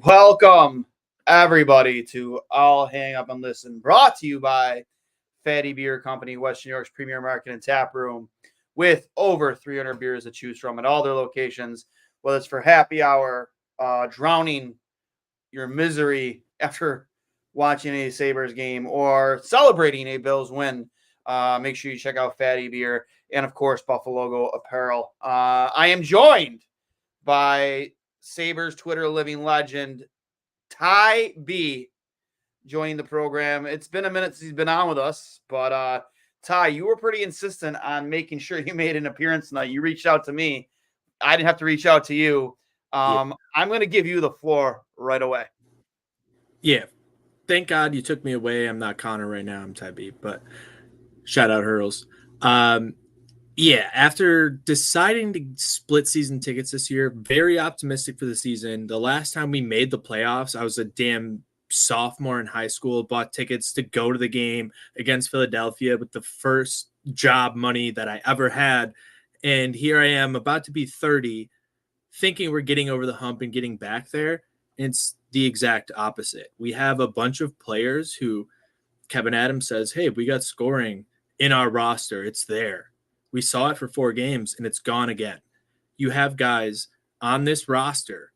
Welcome, everybody, to All Hang Up and Listen, brought to you by Fatty Beer Company, West New York's premier market and tap room, with over 300 beers to choose from at all their locations, whether it's for happy hour, drowning your misery after watching a Sabres game, or celebrating a Bills win. Make sure you check out Fatty Beer and, of course, Buffalo Logo Apparel. I am joined by Sabres Twitter living legend, Ty B, joining the program. It's been a minute since he's been on with us, but Ty, you were pretty insistent on making sure you made an appearance tonight. You reached out to me. I didn't have to reach out to you. I'm going to give you the floor right away. Yeah. Thank God you took me away. I'm not Connor right now. I'm Ty B, but shout out Hurls. After deciding to split season tickets this year, very optimistic for the season. The last time we made the playoffs, I was a damn sophomore in high school, bought tickets to go to the game against Philadelphia with the first job money that I ever had. And here I am about to be 30, thinking we're getting over the hump and getting back there. It's the exact opposite. We have a bunch of players who Kevin Adams says, hey, we got scoring in our roster. It's there. We saw it for 4 games, and it's gone again. You have guys on this roster,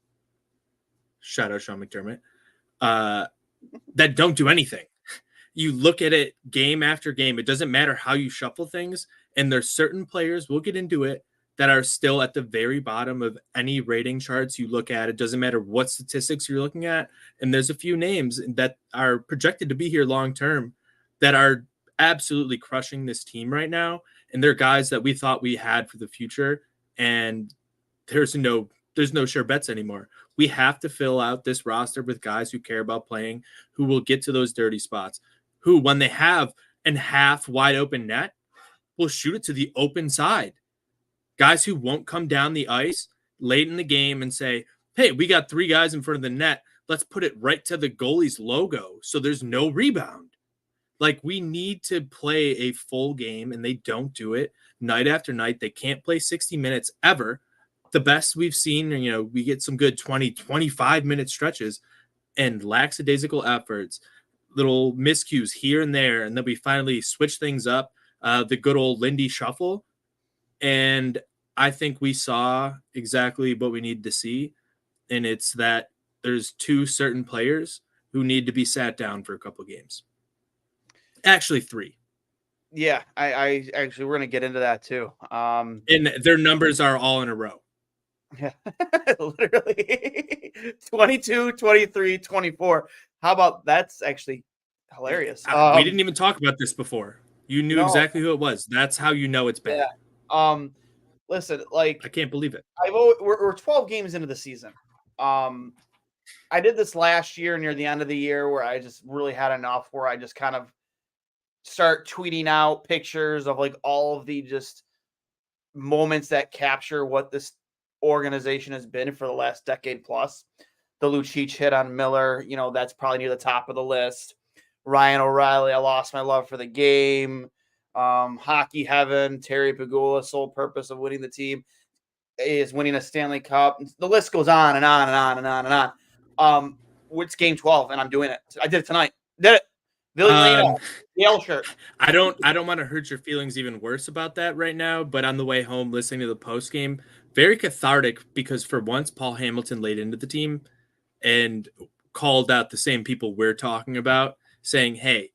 shout out Sean McDermott, that don't do anything. You look at it game after game. It doesn't matter how you shuffle things, and there's certain players, we'll get into it, that are still at the very bottom of any rating charts you look at. It doesn't matter what statistics you're looking at. And there's a few names that are projected to be here long-term that are absolutely crushing this team right now. And they're guys that we thought we had for the future. And there's no sure bets anymore. We have to fill out this roster with guys who care about playing, who will get to those dirty spots, who, when they have a half wide open net, will shoot it to the open side. Guys who won't come down the ice late in the game and say, hey, we got 3 guys in front of the net. Let's put it right to the goalie's logo so there's no rebound. Like, we need to play a full game, and they don't do it night after night. They can't play 60 minutes ever. The best we've seen, we get some good 20, 25-minute stretches, and lackadaisical efforts, little miscues here and there, and then we finally switch things up, the good old Lindy shuffle. And I think we saw exactly what we need to see. And it's that there's 2 certain players who need to be sat down for a couple of games. Actually, 3. Yeah, I actually, we're going to get into that too. And their numbers are all in a row. Yeah, literally 22, 23, 24. How about that's actually hilarious. We didn't even talk about this before. You knew exactly who it was. That's how you know it's bad. Yeah. Listen, like, I can't believe it. We're 12 games into the season. I did this last year near the end of the year where I just really had enough, where I just kind of start tweeting out pictures of like all of the just moments that capture what this organization has been for the last decade plus. The Lucic hit on Miller, that's probably near the top of the list. Ryan O'Reilly, I lost my love for the game. Hockey heaven, Terry Pegula's sole purpose of winning the team is winning a Stanley Cup. The list goes on and on and on and on and on. It's game 12, and I'm doing it. I did it tonight. Did it. Yale shirt. I don't want to hurt your feelings even worse about that right now, but on the way home, listening to the post game, very cathartic, because for once Paul Hamilton laid into the team and called out the same people we're talking about, saying, hey,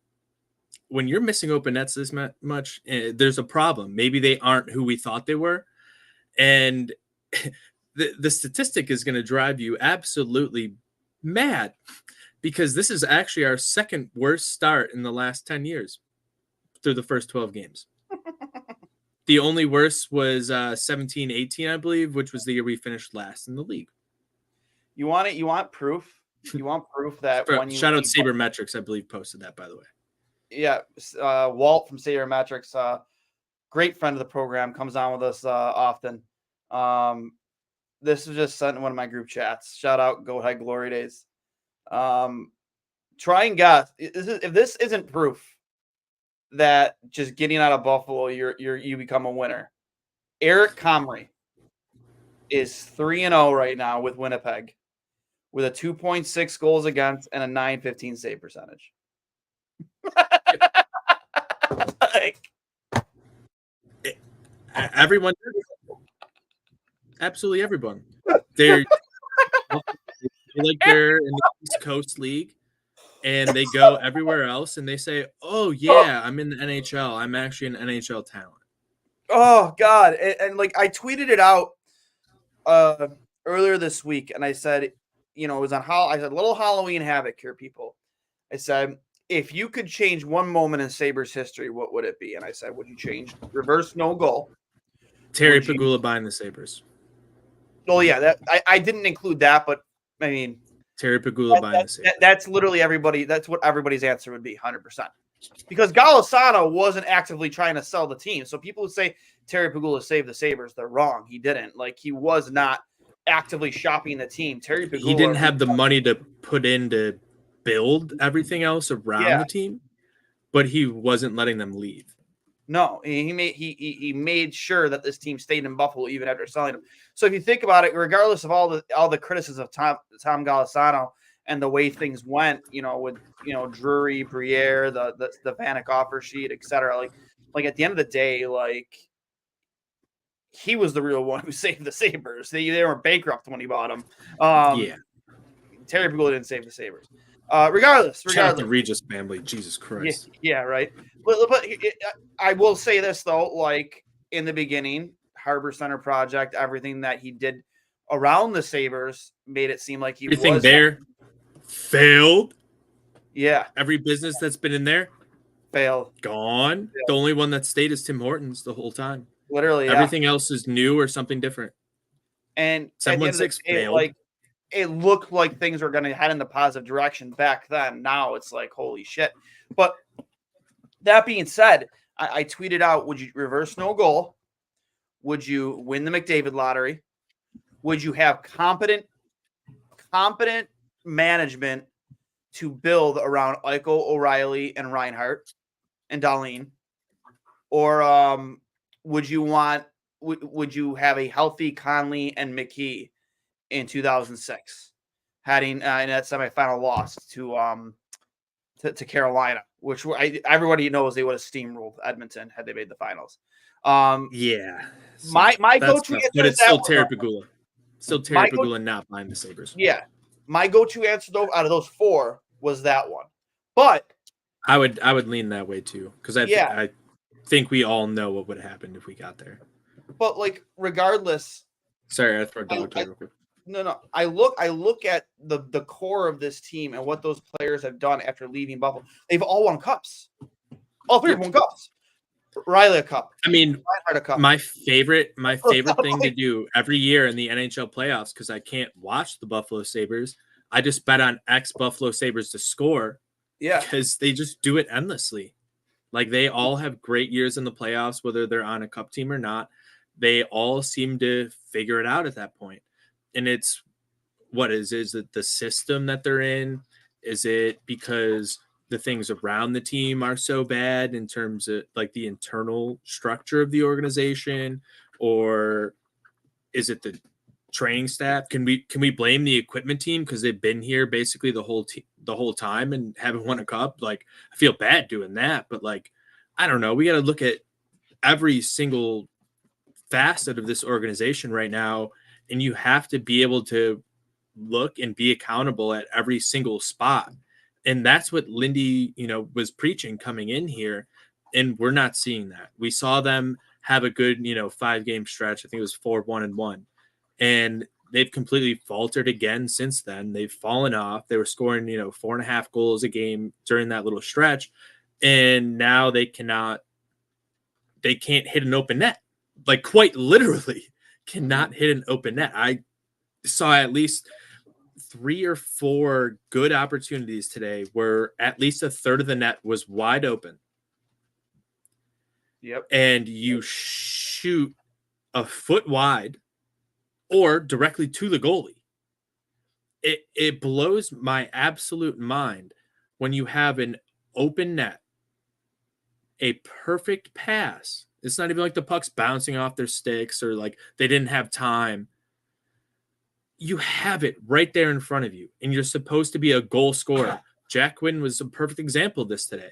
when you're missing open nets this much, there's a problem. Maybe they aren't who we thought they were. And the statistic is going to drive you absolutely mad, because this is actually our second worst start in the last 10 years through the first 12 games. The only worst was 17-18, I believe, which was the year we finished last in the league. You want it? You want proof? You want proof that when you shout out Sabermetrics, I believe, posted that, by the way. Yeah, Walt from Sabermetrics, great friend of the program, comes on with us often. This was just sent in one of my group chats. Shout out Go Ahead Glory Days. Try and guess if this isn't proof that just getting out of Buffalo, you become a winner. Eric Comrie is 3-0 right now with Winnipeg. with a 2.6 goals against and a 915 save percentage. Like, Everyone, absolutely everyone. They're like they're in the East Coast League, and they go everywhere else, and they say, "Oh yeah, I'm in the NHL. I'm actually an NHL talent." oh God. And like I tweeted it out earlier this week, and I said, it was on I said little Halloween havoc here, people. I said, if you could change one moment in Sabres history, what would it be? And I said, would you change reverse no goal? Terry Would you? Pegula buying the Sabres. Oh yeah, that I didn't include that, but I mean, Terry Pegula buying the Sabres. that's literally everybody. That's what everybody's answer would be, 100%. Because Golisano wasn't actively trying to sell the team. So people who say Terry Pegula saved the Sabres, they're wrong. He didn't. Like, he was not actively shopping the team. Terry Pegula. He didn't have the money to put in to build everything else around the team, but he wasn't letting them leave. No, he made sure that this team stayed in Buffalo even after selling him. So if you think about it, regardless of all the criticism of Tom Golisano and the way things went, with Drury, Briere, the Vanek offer sheet, etc. Like at the end of the day, like, he was the real one who saved the Sabres. They were bankrupt when he bought them. Yeah. Terry Pegula didn't save the Sabres. Regardless. Shout out the Regis family. Jesus Christ. Yeah, right. But I will say this, though, like, in the beginning, Harbor Center project, everything that he did around the Sabres made it seem like everything there failed. Yeah. Every business that's been in there failed. Gone. Failed. The only one that stayed is Tim Hortons the whole time. Literally, everything else is new or something different. And 716 failed. Like, it looked like things were going to head in the positive direction back then. Now it's like, holy shit. But that being said, I tweeted out, would you reverse no goal? Would you win the McDavid lottery? Would you have competent management to build around Eichel, O'Reilly, and Reinhart and Dahlin? Or would you have a healthy Conley and McKee in 2006, heading in that semifinal loss to Carolina, which everybody knows they would have steamrolled Edmonton had they made the finals. Yeah, so my go-to answer, but it's still Terry Pegula. Still Terry Pegula not buying the Sabres. Yeah, my go-to answer though out of those four was that one, but I would lean that way too, because I think we all know what would happen if we got there. But like, regardless, sorry, I throw dog real quick. No. I look at the core of this team and what those players have done after leaving Buffalo. They've all won cups. All three have won cups. Riley a cup. I mean, a cup. My favorite thing to do every year in the NHL playoffs, because I can't watch the Buffalo Sabres, I just bet on Buffalo Sabres to score. Yeah. Because they just do it endlessly. Like, they all have great years in the playoffs, whether they're on a cup team or not. They all seem to figure it out at that point. And it's, what is it the system that they're in? Is it because the things around the team are so bad in terms of like the internal structure of the organization? Or is it the training staff? Can we blame the equipment team because they've been here basically the whole time and haven't won a cup? Like, I feel bad doing that, but like, I don't know. We got to look at every single facet of this organization right now, and you have to be able to look and be accountable at every single spot. And that's what Lindy, was preaching coming in here, and we're not seeing that. We saw them have a good, 5-game stretch. I think it was 4-1-1. And they've completely faltered again since then. They've fallen off. They were scoring, 4.5 goals a game during that little stretch. And now they can't hit an open net. Like, quite literally cannot hit an open net. I saw at least 3 or 4 good opportunities today where at least a third of the net was wide open. Yep. And you shoot a foot wide or directly to the goalie. It blows my absolute mind when you have an open net, a perfect pass. It's not even like the puck's bouncing off their sticks or like they didn't have time. you have it right there in front of you, and you're supposed to be a goal scorer. Jack Quinn was a perfect example of this today.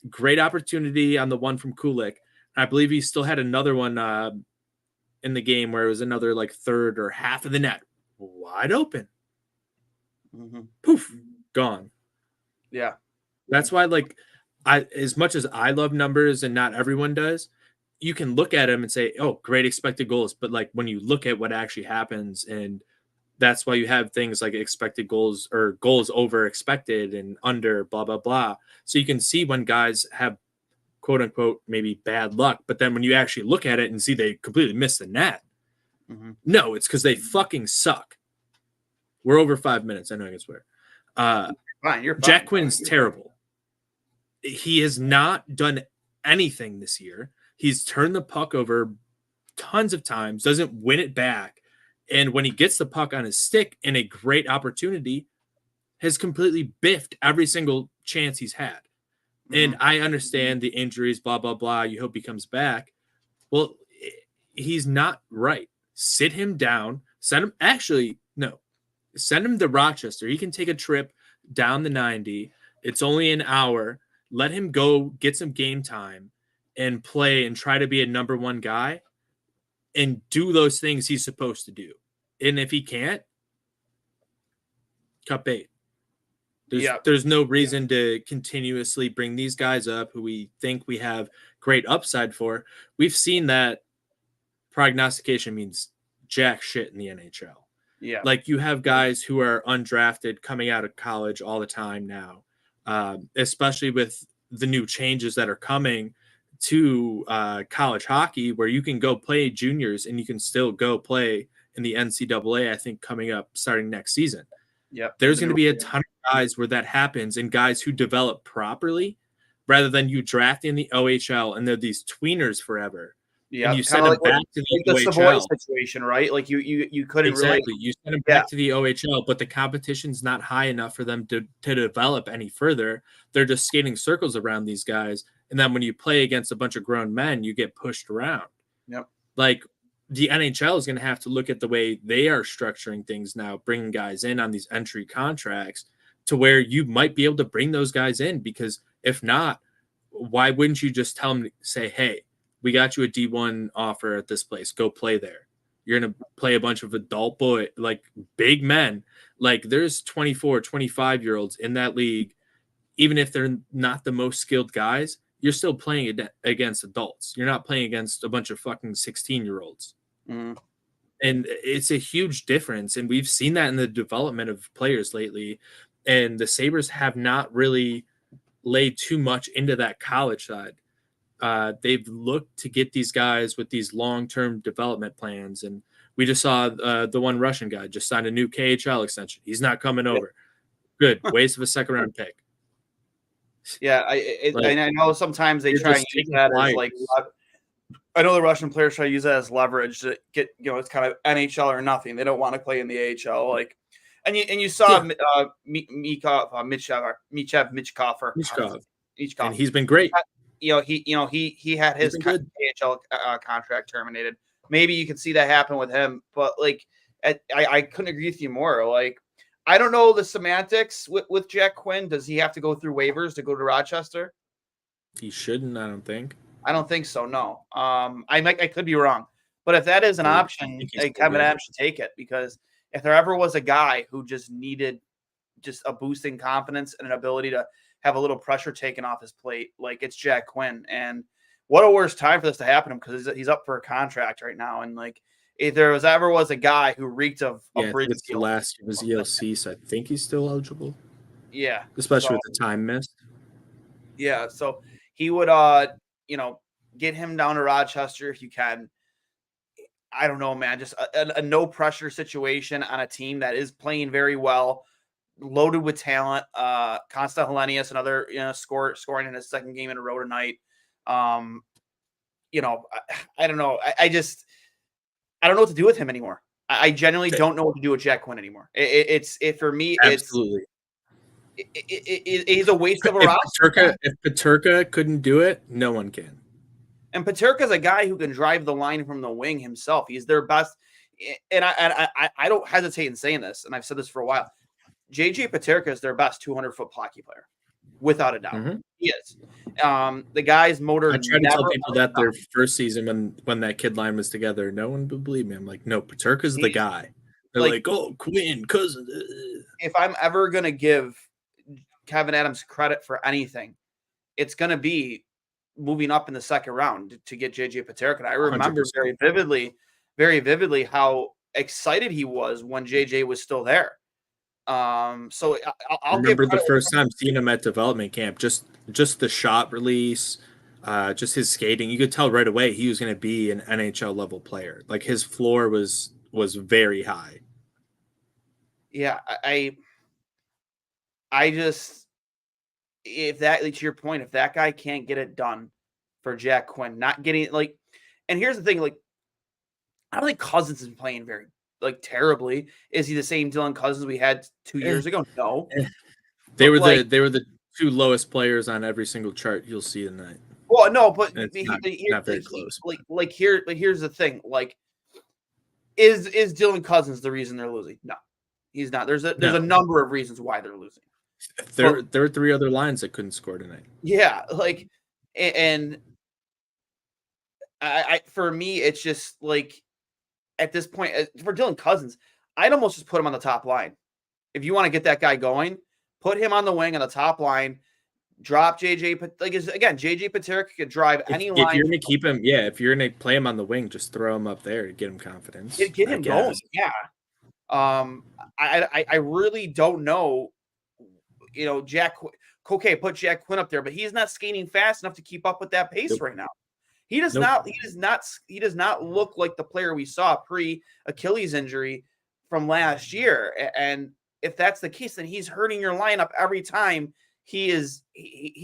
Great opportunity on the one from Kulik. I believe he still had another one in the game where it was another like third or half of the net wide open. Poof, gone. Yeah. That's why, like, as much as I love numbers and not everyone does, you can look at them and say, oh, great expected goals. But like when you look at what actually happens, and that's why you have things like expected goals or goals over expected and under blah, blah, blah. So you can see when guys have quote unquote maybe bad luck. But then when you actually look at it and see they completely miss the net, no, it's because they fucking suck. We're over 5 minutes. I know I can swear. Fine, you're fine. Jack Quinn's terrible. He has not done anything this year. He's turned the puck over tons of times, doesn't win it back. And when he gets the puck on his stick in a great opportunity, has completely biffed every single chance he's had. And I understand the injuries, blah, blah, blah. You hope he comes back. Well, he's not right. Sit him down. Send him to Rochester. He can take a trip down the 90. It's only an hour. Let him go get some game time and play and try to be a number one guy and do those things he's supposed to do. And if he can't, cut bait. There's no reason to continuously bring these guys up who we think we have great upside for. We've seen that prognostication means jack shit in the NHL. Yeah. Like you have guys who are undrafted coming out of college all the time now, especially with the new changes that are coming to college hockey where you can go play juniors and you can still go play in the NCAA, I think, coming up starting next season. Yeah. There's going to be a ton of guys where that happens and guys who develop properly rather than you drafting the OHL and they're these tweeners forever. Yeah, and you send them back to the OHL. Savoy situation, right? Like you couldn't exactly. You send them back to the OHL, but the competition's not high enough for them to develop any further. They're just skating circles around these guys, and then when you play against a bunch of grown men, you get pushed around. Yep. Like the NHL is going to have to look at the way they are structuring things now, bringing guys in on these entry contracts to where you might be able to bring those guys in, because if not, why wouldn't you just tell them to say, hey, we got you a D1 offer at this place. Go play there. You're going to play a bunch of adult boy, like big men. Like there's 24, 25-year-olds in that league. Even if they're not the most skilled guys, you're still playing against adults. You're not playing against a bunch of fucking 16-year-olds. And it's a huge difference. And we've seen that in the development of players lately. And the Sabres have not really laid too much into that college side. They've looked to get these guys with these long-term development plans. And we just saw the one Russian guy just signed a new KHL extension. He's not coming over. Good. Waste of a second-round pick. Yeah, I know sometimes they try and use that as like – I know the Russian players try to use that as leverage to get – it's kind of NHL or nothing. They don't want to play in the AHL. Like, and you saw Michkov, and he's been great. He had his AHL contract terminated. Maybe you can see that happen with him, but like I couldn't agree with you more. Like I don't know the semantics with Jack Quinn. Does he have to go through waivers to go to Rochester? He shouldn't. I don't think. I don't think so. No. I could be wrong, but if that is an option, Kevin Adams should take it, because if there ever was a guy who just needed just a boost in confidence and an ability to have a little pressure taken off his plate, like it's Jack Quinn. And what a worse time for this to happen to him, because he's up for a contract right now. And like, if there ever was a guy who reeked of a bridge it's the last of his ELC, so I think he's still eligible. Yeah. Especially with the time missed. Yeah. So he would, get him down to Rochester if you can. I don't know, man, just a no pressure situation on a team that is playing very well, loaded with talent. Consta Helenius, another scoring in his second game in a row tonight. I don't know. I don't know what to do with him anymore. I genuinely don't know what to do with Jack Quinn anymore. For me, absolutely. It's a waste of a roster. If Peterka couldn't do it, no one can. And Peterka's a guy who can drive the line from the wing himself. He's their best. and I don't hesitate in saying this, and I've said this for a while. JJ Paterka is their best 200-foot hockey player, without a doubt. Mm-hmm. He is. The guy's motor. I try to tell people that their first season when that kid line was together, no one would believe me. I'm like, no, Paterka's the guy. They're like, oh, Quinn, cousin. If I'm ever gonna give Kevin Adams credit for anything, it's gonna be moving up in the second round to get JJ Paterka. And I remember 100%. very vividly how excited he was when JJ was still there. So I'll remember the first time seeing him at development camp, just the shot release, just his skating. You could tell right away he was going to be an NHL level player. Like his floor was very high. Yeah, I just, if that, to your point, if that guy can't get it done for Jack Quinn, not getting like, and here's the thing, like, I don't think Cousins is playing very terribly. Is he the same Dylan Cousins we had 2 years ago? No. They were the two lowest players on every single chart you'll see tonight. Well, no, but not very close. Here's the thing. Like, is Dylan Cousins the reason they're losing? No, he's not. There's a number of reasons why they're losing. There were three other lines that couldn't score tonight. Yeah, like, and I for me, it's just like, at this point, for Dylan Cousins, I'd almost just put him on the top line. If you want to get that guy going, put him on the wing on the top line. Drop JJ. Again, JJ Paterka could drive any line. If you're going to keep him, if you're going to play him on the wing, just throw him up there to get him confidence. Get him going. Yeah. I really don't know. You know, put Jack Quinn up there, but he's not skating fast enough to keep up with that pace right now. He does not. He does not look like the player we saw pre-Achilles injury from last year. And if that's the case, then he's hurting your lineup every time he's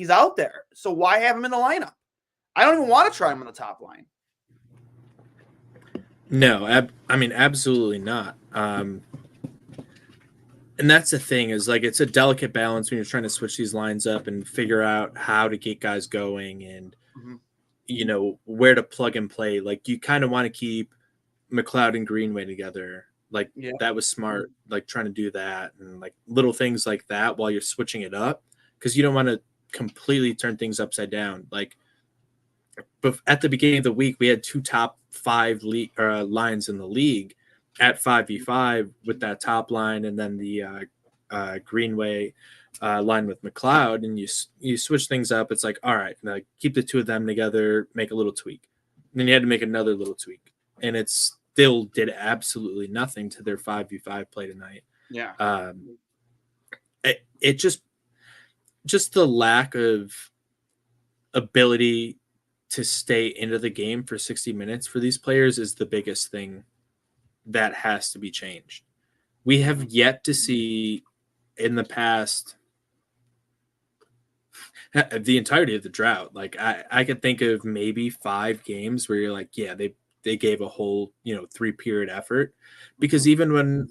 out there. So why have him in the lineup? I don't even want to try him on the top line. No, I mean, absolutely not. And that's the thing, is like, it's a delicate balance when you're trying to switch these lines up and figure out how to get guys going and, you know, where to plug and play. Like, you kind of want to keep McLeod and Greenway together. Like, that was smart, like trying to do that and like little things like that while you're switching it up, because you don't want to completely turn things upside down. Like, but at the beginning of the week, we had two top 5 lines in the league at 5v5 with that top line, and then the Greenway line with McLeod, and you switch things up. It's like, all right, like, keep the two of them together, make a little tweak. And then you had to make another little tweak, and it still did absolutely nothing to their 5v5 play tonight. Yeah. It just the lack of ability to stay into the game for 60 minutes for these players is the biggest thing that has to be changed. We have yet to see in the past the entirety of the drought. Like, I could think of maybe 5 games where you're like, yeah, they gave a whole, 3-period effort, because even when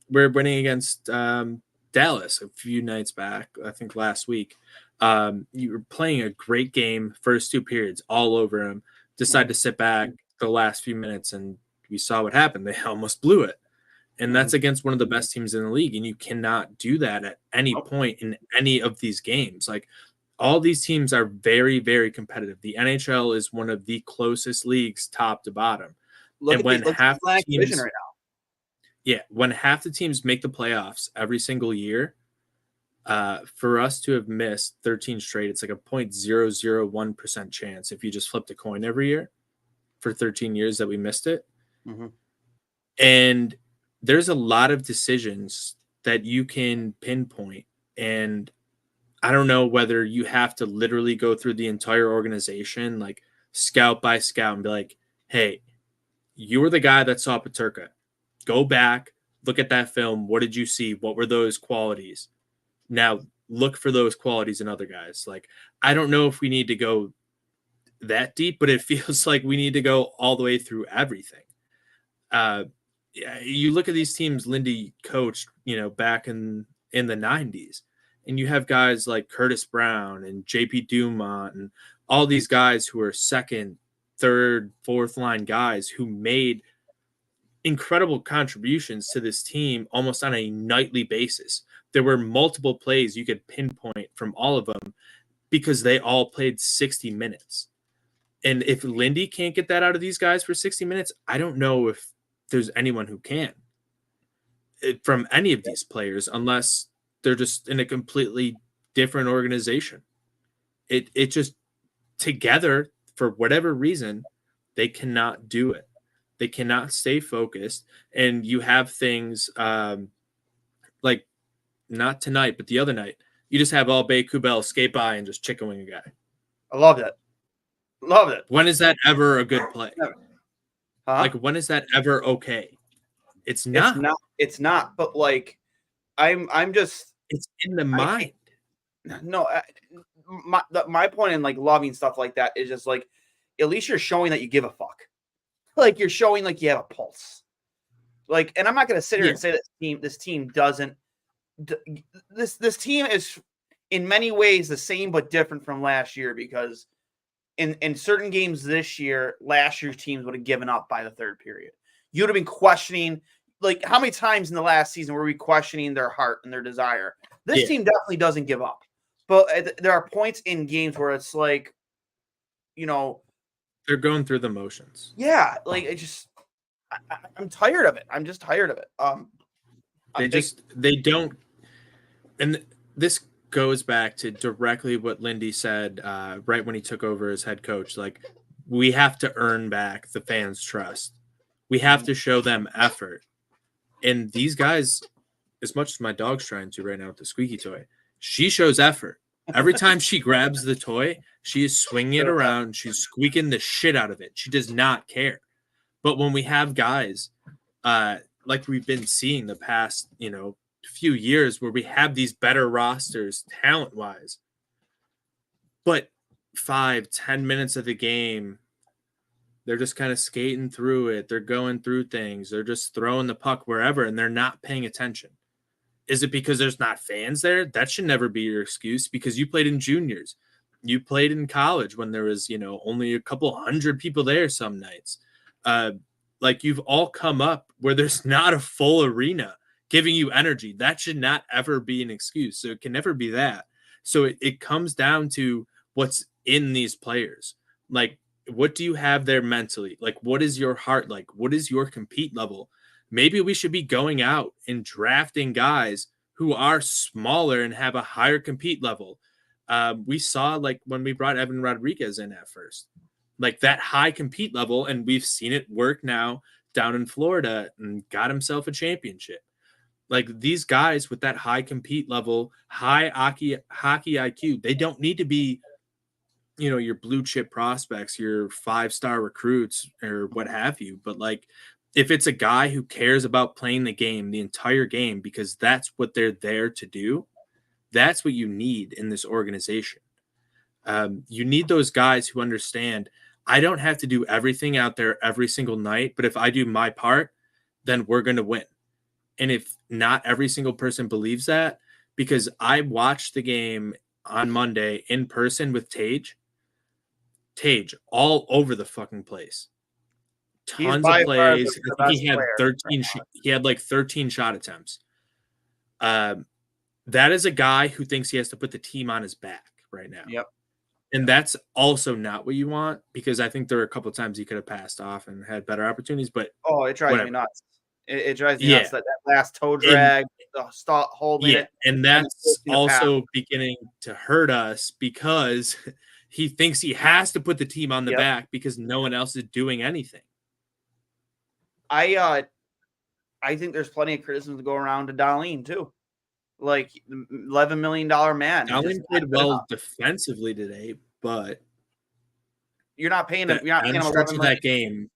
we're winning against Dallas a few nights back, I think last week, you were playing a great game, first 2 periods all over them, decide to sit back the last few minutes, and we saw what happened. They almost blew it. And that's against one of the best teams in the league. And you cannot do that at any point in any of these games. Like, all these teams are very, very competitive. The NHL is one of the closest leagues top to bottom. Look when half the teams right now. Yeah, when half the teams make the playoffs every single year, for us to have missed 13 straight, it's like a 0.001% chance if you just flipped a coin every year for 13 years that we missed it. And there's a lot of decisions that you can pinpoint, and I don't know whether you have to literally go through the entire organization, like scout by scout, and be like, hey, you were the guy that saw Paterka. Go back, look at that film. What did you see? What were those qualities? Now look for those qualities in other guys. Like, I don't know if we need to go that deep, but it feels like we need to go all the way through everything. You look at these teams Lindy coached, back in the 90s, and you have guys like Curtis Brown and JP Dumont and all these guys who are second, third, fourth line guys who made incredible contributions to this team almost on a nightly basis. There were multiple plays you could pinpoint from all of them because they all played 60 minutes. And if Lindy can't get that out of these guys for 60 minutes, I don't know if there's anyone who can from any of these players, unless they're just in a completely different organization. It just together, for whatever reason, they cannot do it. They cannot stay focused. And you have things like not tonight, but the other night, you just have Albay Kubel skate by and just chicken wing a guy. I loved it. Loved it. When is that ever a good play? Huh? Like, when is that ever okay? It's not. It's not. But like, I'm just. It's in the mind. No, my point in like loving stuff like that is just like, at least you're showing that you give a fuck. Like, you're showing like you have a pulse. Like, and I'm not going to sit here and say that this team doesn't. This team is in many ways the same but different from last year, because in certain games this year, last year's teams would have given up by the third period. You would have been questioning, like, how many times in the last season were we questioning their heart and their desire? This team definitely doesn't give up. But there are points in games where it's like, you know, they're going through the motions. Yeah, like it just, I'm tired of it. I'm just tired of it. They don't, and this goes back to directly what Lindy said right when he took over as head coach. Like, we have to earn back the fans' trust. We have to show them effort. And these guys, as much as my dog's trying to right now with the squeaky toy, she shows effort. Every time she grabs the toy, she is swinging it around. She's squeaking the shit out of it. She does not care. But when we have guys like we've been seeing the past, few years, where we have these better rosters talent-wise, but 5-10 minutes of the game, they're just kind of skating through it. They're going through things. They're just throwing the puck wherever, and they're not paying attention. Is it because there's not fans there? That should never be your excuse, because you played in juniors. You played in college when there was, only a couple hundred people there some nights. Like, you've all come up where there's not a full arena giving you energy. That should not ever be an excuse. So it can never be that. So it comes down to what's in these players. Like, what do you have there mentally? Like, what is your heart like? What is your compete level? Maybe we should be going out and drafting guys who are smaller and have a higher compete level. We saw, like, when we brought Evan Rodriguez in at first, like, that high compete level, and we've seen it work now down in Florida and got himself a championship. Like, these guys with that high compete level, high hockey IQ, they don't need to be, your blue chip prospects, your 5-star recruits or what have you. But, like, if it's a guy who cares about playing the game, the entire game, because that's what they're there to do, that's what you need in this organization. You need those guys who understand, I don't have to do everything out there every single night, but if I do my part, then we're going to win. And if not every single person believes that, because I watched the game on Monday in person with Tage all over the fucking place. Tons of plays. I think he had 13. He had like 13 shot attempts. That is a guy who thinks he has to put the team on his back right now. Yep. And that's also not what you want, because I think there were a couple of times he could have passed off and had better opportunities. But it drives me nuts. It drives me nuts that last toe drag, holding it. And that's also beginning to hurt us, because he thinks he has to put the team on the back because no one else is doing anything. I think there's plenty of criticism to go around to Darlene too. Like, $11 million man. Darlene played well defensively today, but you're not paying him. You're not paying him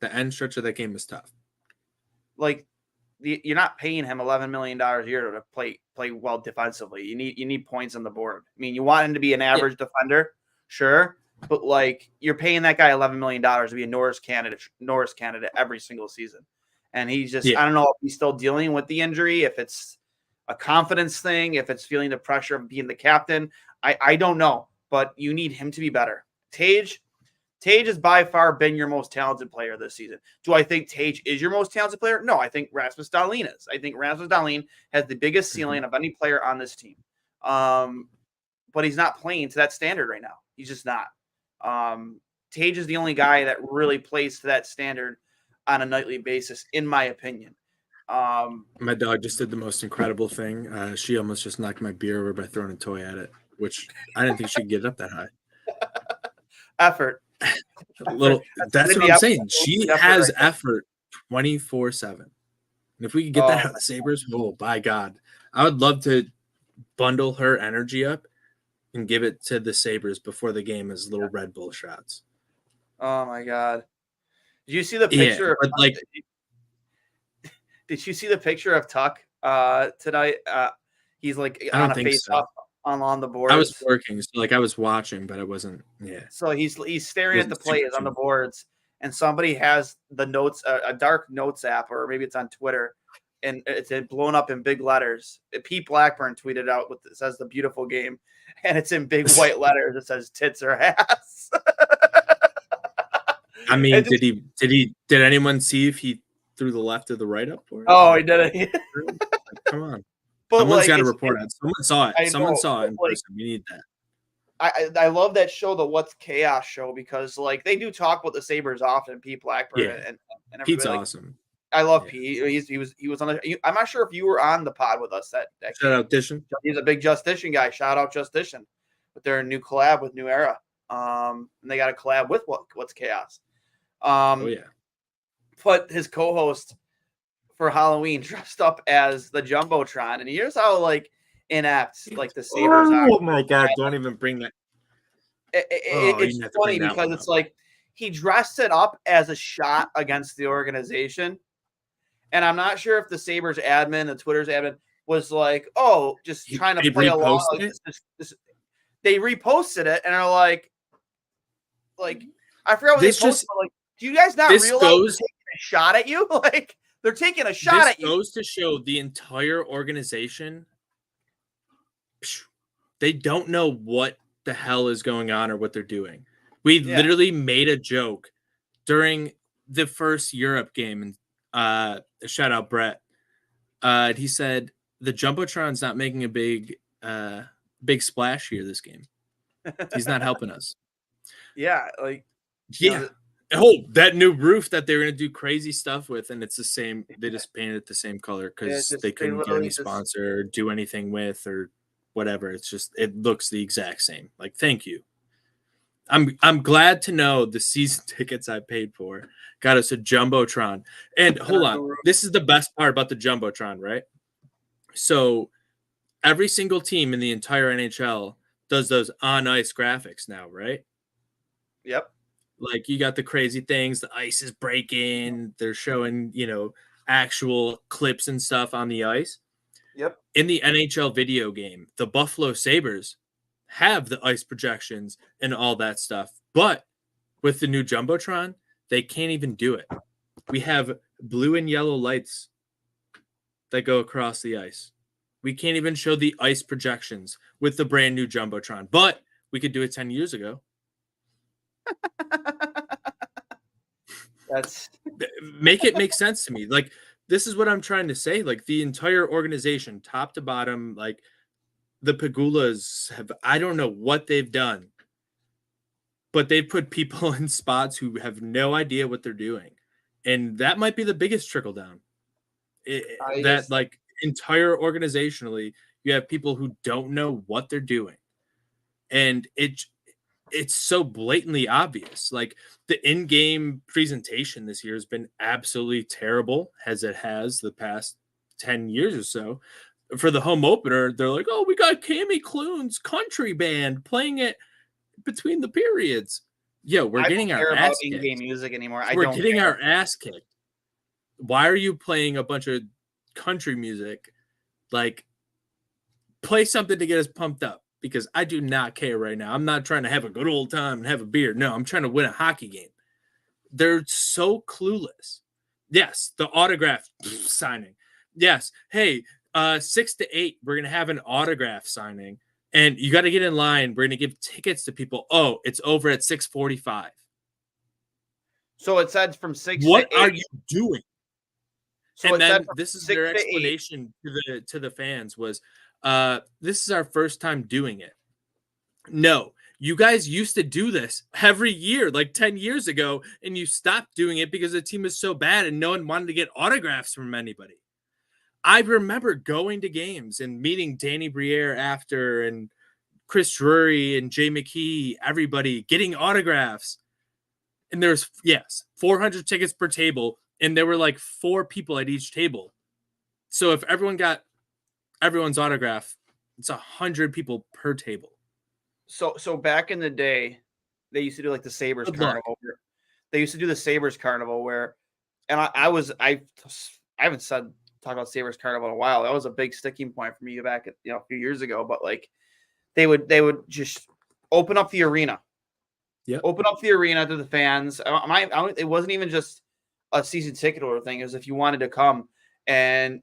The end stretch of that game was tough. Like, you're not paying him $11 million a year to play well defensively. You need points on the board. I mean, you want him to be an average defender, sure, but like, you're paying that guy $11 million to be a Norris candidate every single season, and he's just I don't know if he's still dealing with the injury, if it's a confidence thing, if it's feeling the pressure of being the captain. I don't know, but you need him to be better. Tage Tage has by far been your most talented player this season. Do I think Tage is your most talented player? No, I think Rasmus Dahlin is. I think Rasmus Dahlin has the biggest ceiling of any player on this team. But he's not playing to that standard right now. He's just not. Tage is the only guy that really plays to that standard on a nightly basis, in my opinion. My dog just did the most incredible thing. She almost just knocked my beer over by throwing a toy at it, which I didn't think she could get it up that high. Effort. That's what I'm saying. She has effort 24/7. And if we could get that out of the Sabres, oh, by God. I would love to bundle her energy up and give it to the Sabres before the game as little Red Bull shots. Oh, my God. Did you see the picture? Yeah, did you see the picture of Tuck tonight? He's like on a face-off on the boards. I was working, so I was watching, but I wasn't. Yeah. So he's staring at the plays on the boards, and somebody has the notes, a dark notes app, or maybe it's on Twitter, and it's blown up in big letters. Pete Blackburn tweeted out what it says, "The beautiful game," and it's in big white letters. It says "tits or ass." I mean, did anyone see if he threw the left or the right up for it? Oh, he did it. Come on. But someone's got to report it. Someone saw it. Someone saw it in person. We need that. I love that show, the What's Chaos show, because they do talk about the Sabres often. Pete Blackburn and everybody. Pete's awesome. I love Pete. He was on the. I'm not sure if you were on the pod with us. That shout out Dishon. He's a big Justician guy. Shout out Justician with their new collab with New Era. And they got a collab with What's Chaos. But his co-host for Halloween dressed up as the Jumbotron, and here's how inept the Sabres are. Oh my God! Don't even bring that. It's funny because it's he dressed it up as a shot against the organization, and I'm not sure if the Sabres admin, the Twitter's admin, was just trying to play along. They reposted it and are like I forgot what they posted. Do you guys not realize they're taking a shot at you? They're taking a shot at you. This goes to show the entire organization, they don't know what the hell is going on or what they're doing. We literally made a joke during the first Europe game, and shout out Brett. He said the Jumbotron's not making a big splash here this game. He's not helping us. Yeah, that new roof that they're going to do crazy stuff with, and it's the same. They just painted it the same color because they couldn't get any sponsor or do anything with or whatever. It's just it looks the exact same. Thank you. I'm glad to know the season tickets I paid for got us a Jumbotron. And hold on, this is the best part about the Jumbotron, right? So every single team in the entire NHL does those on ice graphics now, right? Yep. You got the crazy things, the ice is breaking, they're showing, actual clips and stuff on the ice. Yep. In the NHL video game, the Buffalo Sabres have the ice projections and all that stuff. But with the new Jumbotron, they can't even do it. We have blue and yellow lights that go across the ice. We can't even show the ice projections with the brand new Jumbotron, but we could do it 10 years ago. That's make it make sense to me. This is what I'm trying to say. The entire organization, top to bottom, the Pagulas have, I don't know what they've done, but they've put people in spots who have no idea what they're doing. And that might be the biggest trickle down. Entire organizationally, you have people who don't know what they're doing. And it's so blatantly obvious. The in-game presentation this year has been absolutely terrible, as it has the past 10 years or so. For the home opener, they're like, oh, we got Cammy Clune's country band playing it between the periods. Yo, we're getting our ass kicked. In-game music anymore. We're getting our ass kicked. Why are you playing a bunch of country music? Play something to get us pumped up. Because I do not care right now. I'm not trying to have a good old time and have a beer. No, I'm trying to win a hockey game. They're so clueless. Yes, the autograph signing. Yes. Hey, 6 to 8, we're going to have an autograph signing. And you got to get in line. We're going to give tickets to people. Oh, it's over at 6:45. So it said from 6 What to are 8. you doing? So And it said then from this is 6 their to 8. explanation to the fans was, this is our first time doing it. No, you guys used to do this every year, like 10 years ago, and you stopped doing it because the team was so bad and no one wanted to get autographs from anybody. I remember going to games and meeting Danny Briere after, and Chris Drury and Jay McKee, everybody getting autographs. And there's, yes, 400 tickets per table, and there were like 4 people at each table. So if everyone got everyone's autograph, it's 100 people per table. So back in the day, they used to do like the Sabres Good luck. Carnival. They used to do the Sabres Carnival where, and I haven't talked about Sabres Carnival in a while. That was a big sticking point for me back at, a few years ago. But like they would just open up the arena. Yep. Open up the arena to the fans. It wasn't even just a season ticket holder thing. It was if you wanted to come, and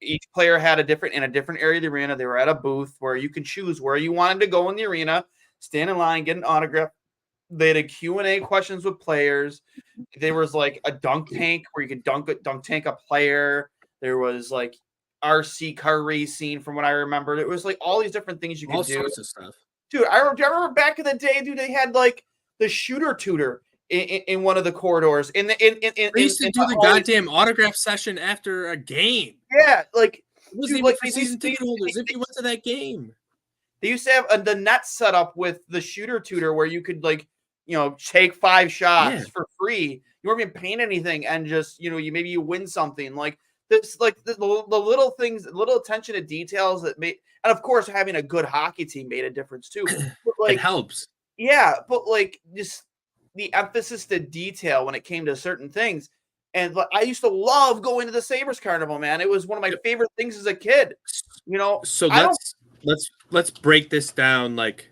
each player had in a different area of the arena. They were at a booth where you can choose where you wanted to go in the arena, stand in line, get an autograph. They had a Q&A questions with players. There was like a dunk tank where you could dunk tank a player. There was like RC car racing, from what I remember. It was like all these different things you could do. All sorts of stuff. Dude, I remember back in the day, dude, they had like the shooter tutor in one of the corridors. We used to do the goddamn autograph session after a game. Yeah, like it wasn't even for season ticket holders. If you went to that game, they used to have the net set up with the shooter tutor where you could like, take 5 shots for free. You weren't even paying anything, and just maybe you win something like this, like the little things, little attention to details that made, and of course having a good hockey team made a difference too. But like, it helps. Yeah, but like just the emphasis to detail when it came to certain things. And I used to love going to the Sabres Carnival, man. It was one of my favorite things as a kid. So let's break this down. Like,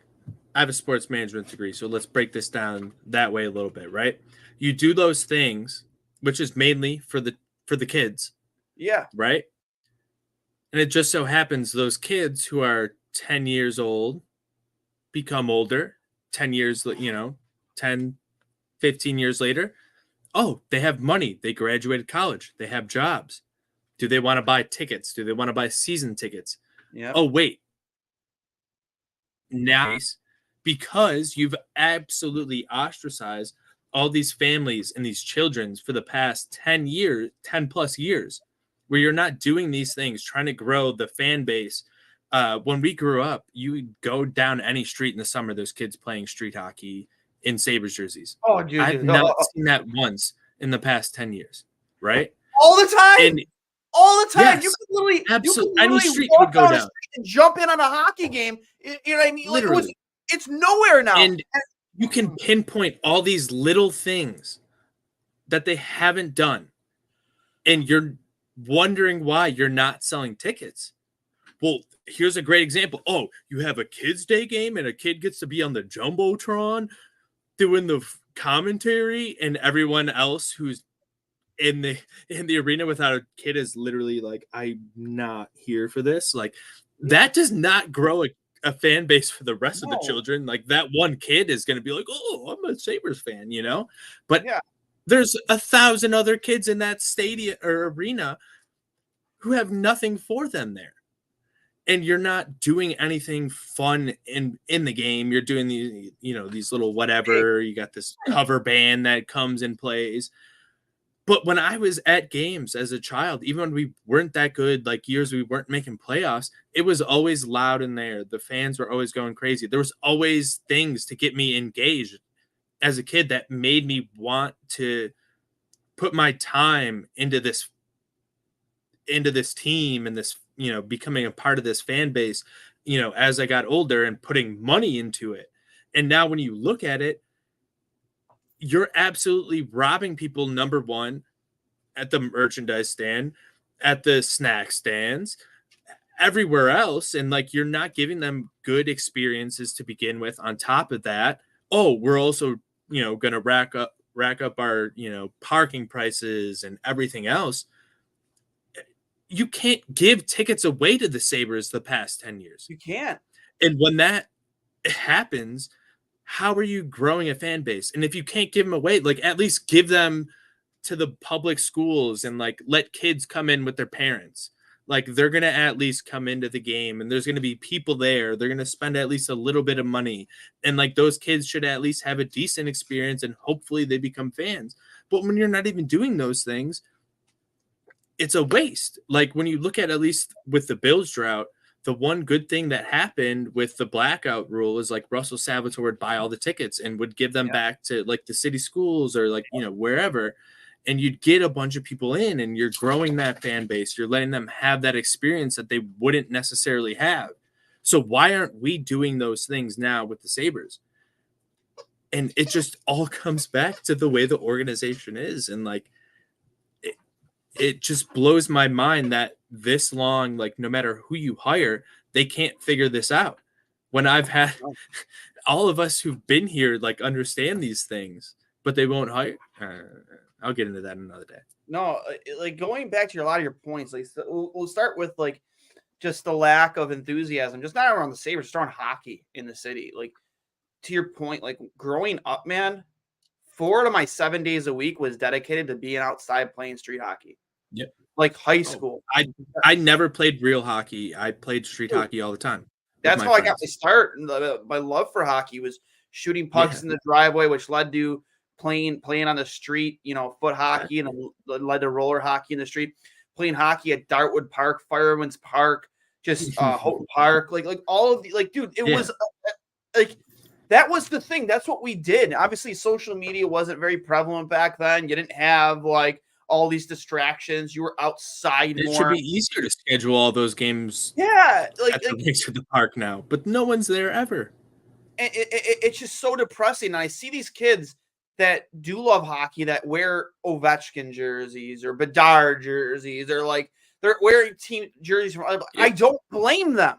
I have a sports management degree, so let's break this down that way a little bit, right? You do those things, which is mainly for the kids. Yeah. Right? And it just so happens those kids who are 10 years old become older, 10 years, 10, 15 years later. Oh, they have money. They graduated college. They have jobs. Do they want to buy tickets? Do they want to buy season tickets? Yeah. Oh, wait. Nice. Because you've absolutely ostracized all these families and these children for the past 10 plus years, where you're not doing these things, trying to grow the fan base. When we grew up, you would go down any street in the summer, there's kids playing street hockey in Sabres jerseys. Oh, dude, I've not seen that once in the past 10 years, right? All the time. All the time. Yes, you could literally, any street walk you would go down and jump in on a hockey game. You know what I mean? Literally. Like it's nowhere now. And you can pinpoint all these little things that they haven't done. And you're wondering why you're not selling tickets. Well, here's a great example. Oh, you have a kids' day game and a kid gets to be on the Jumbotron doing the commentary, and everyone else who's in the arena without a kid is literally like, I'm not here for this. Like, that does not grow a fan base for the rest of the children. Like, that one kid is going to be like, oh, I'm a Sabres fan, But there's 1,000 other kids in that stadium or arena who have nothing for them there. And you're not doing anything fun in the game. You're doing these little whatever. You got this cover band that comes and plays. But when I was at games as a child, even when we weren't that good, like years we weren't making playoffs, it was always loud in there. The fans were always going crazy. There was always things to get me engaged as a kid that made me want to put my time into this team and this, becoming a part of this fan base, as I got older and putting money into it. And now when you look at it, you're absolutely robbing people, number one, at the merchandise stand, at the snack stands, everywhere else. And like, you're not giving them good experiences to begin with. On top of that, we're also, going to rack up our, parking prices and everything else. You can't give tickets away to the Sabres the past 10 years. You can't. And when that happens, how are you growing a fan base? And if you can't give them away, like at least give them to the public schools and like let kids come in with their parents. Like they're going to at least come into the game and there's going to be people there. They're going to spend at least a little bit of money. And like those kids should at least have a decent experience and hopefully they become fans. But when you're not even doing those things, it's a waste. Like when you look at least with the Bills drought, the one good thing that happened with the blackout rule is like Russell Salvatore would buy all the tickets and would give them back to like the city schools or like, wherever. And you'd get a bunch of people in and you're growing that fan base. You're letting them have that experience that they wouldn't necessarily have. So why aren't we doing those things now with the Sabres? And it just all comes back to the way the organization is. And like, it just blows my mind that this long, like no matter who you hire, they can't figure this out. When I've had all of us who've been here, like understand these things, but they won't hire. I'll get into that another day. No, like going back to a lot of your points, like we'll start with like just the lack of enthusiasm, just not around the Sabres, just around hockey in the city. Like to your point, like growing up, man, 4 of my 7 days a week was dedicated to being outside playing street hockey. Yep. Like high school. I never played real hockey. I played street hockey all the time. That's how I got my start. My love for hockey was shooting pucks in the driveway, which led to playing on the street, foot hockey, and led to roller hockey in the street. Playing hockey at Dartwood Park, Fireman's Park, just Houghton Park, like all of the dude. It was like that was the thing. That's what we did. Obviously, social media wasn't very prevalent back then. You didn't have like all these distractions. You were outside more. It should be easier to schedule all those games. Yeah, at the park now, but no one's there ever. And it's just so depressing. And I see these kids that do love hockey that wear Ovechkin jerseys or Bedard jerseys, or like they're wearing team jerseys from. I don't blame them.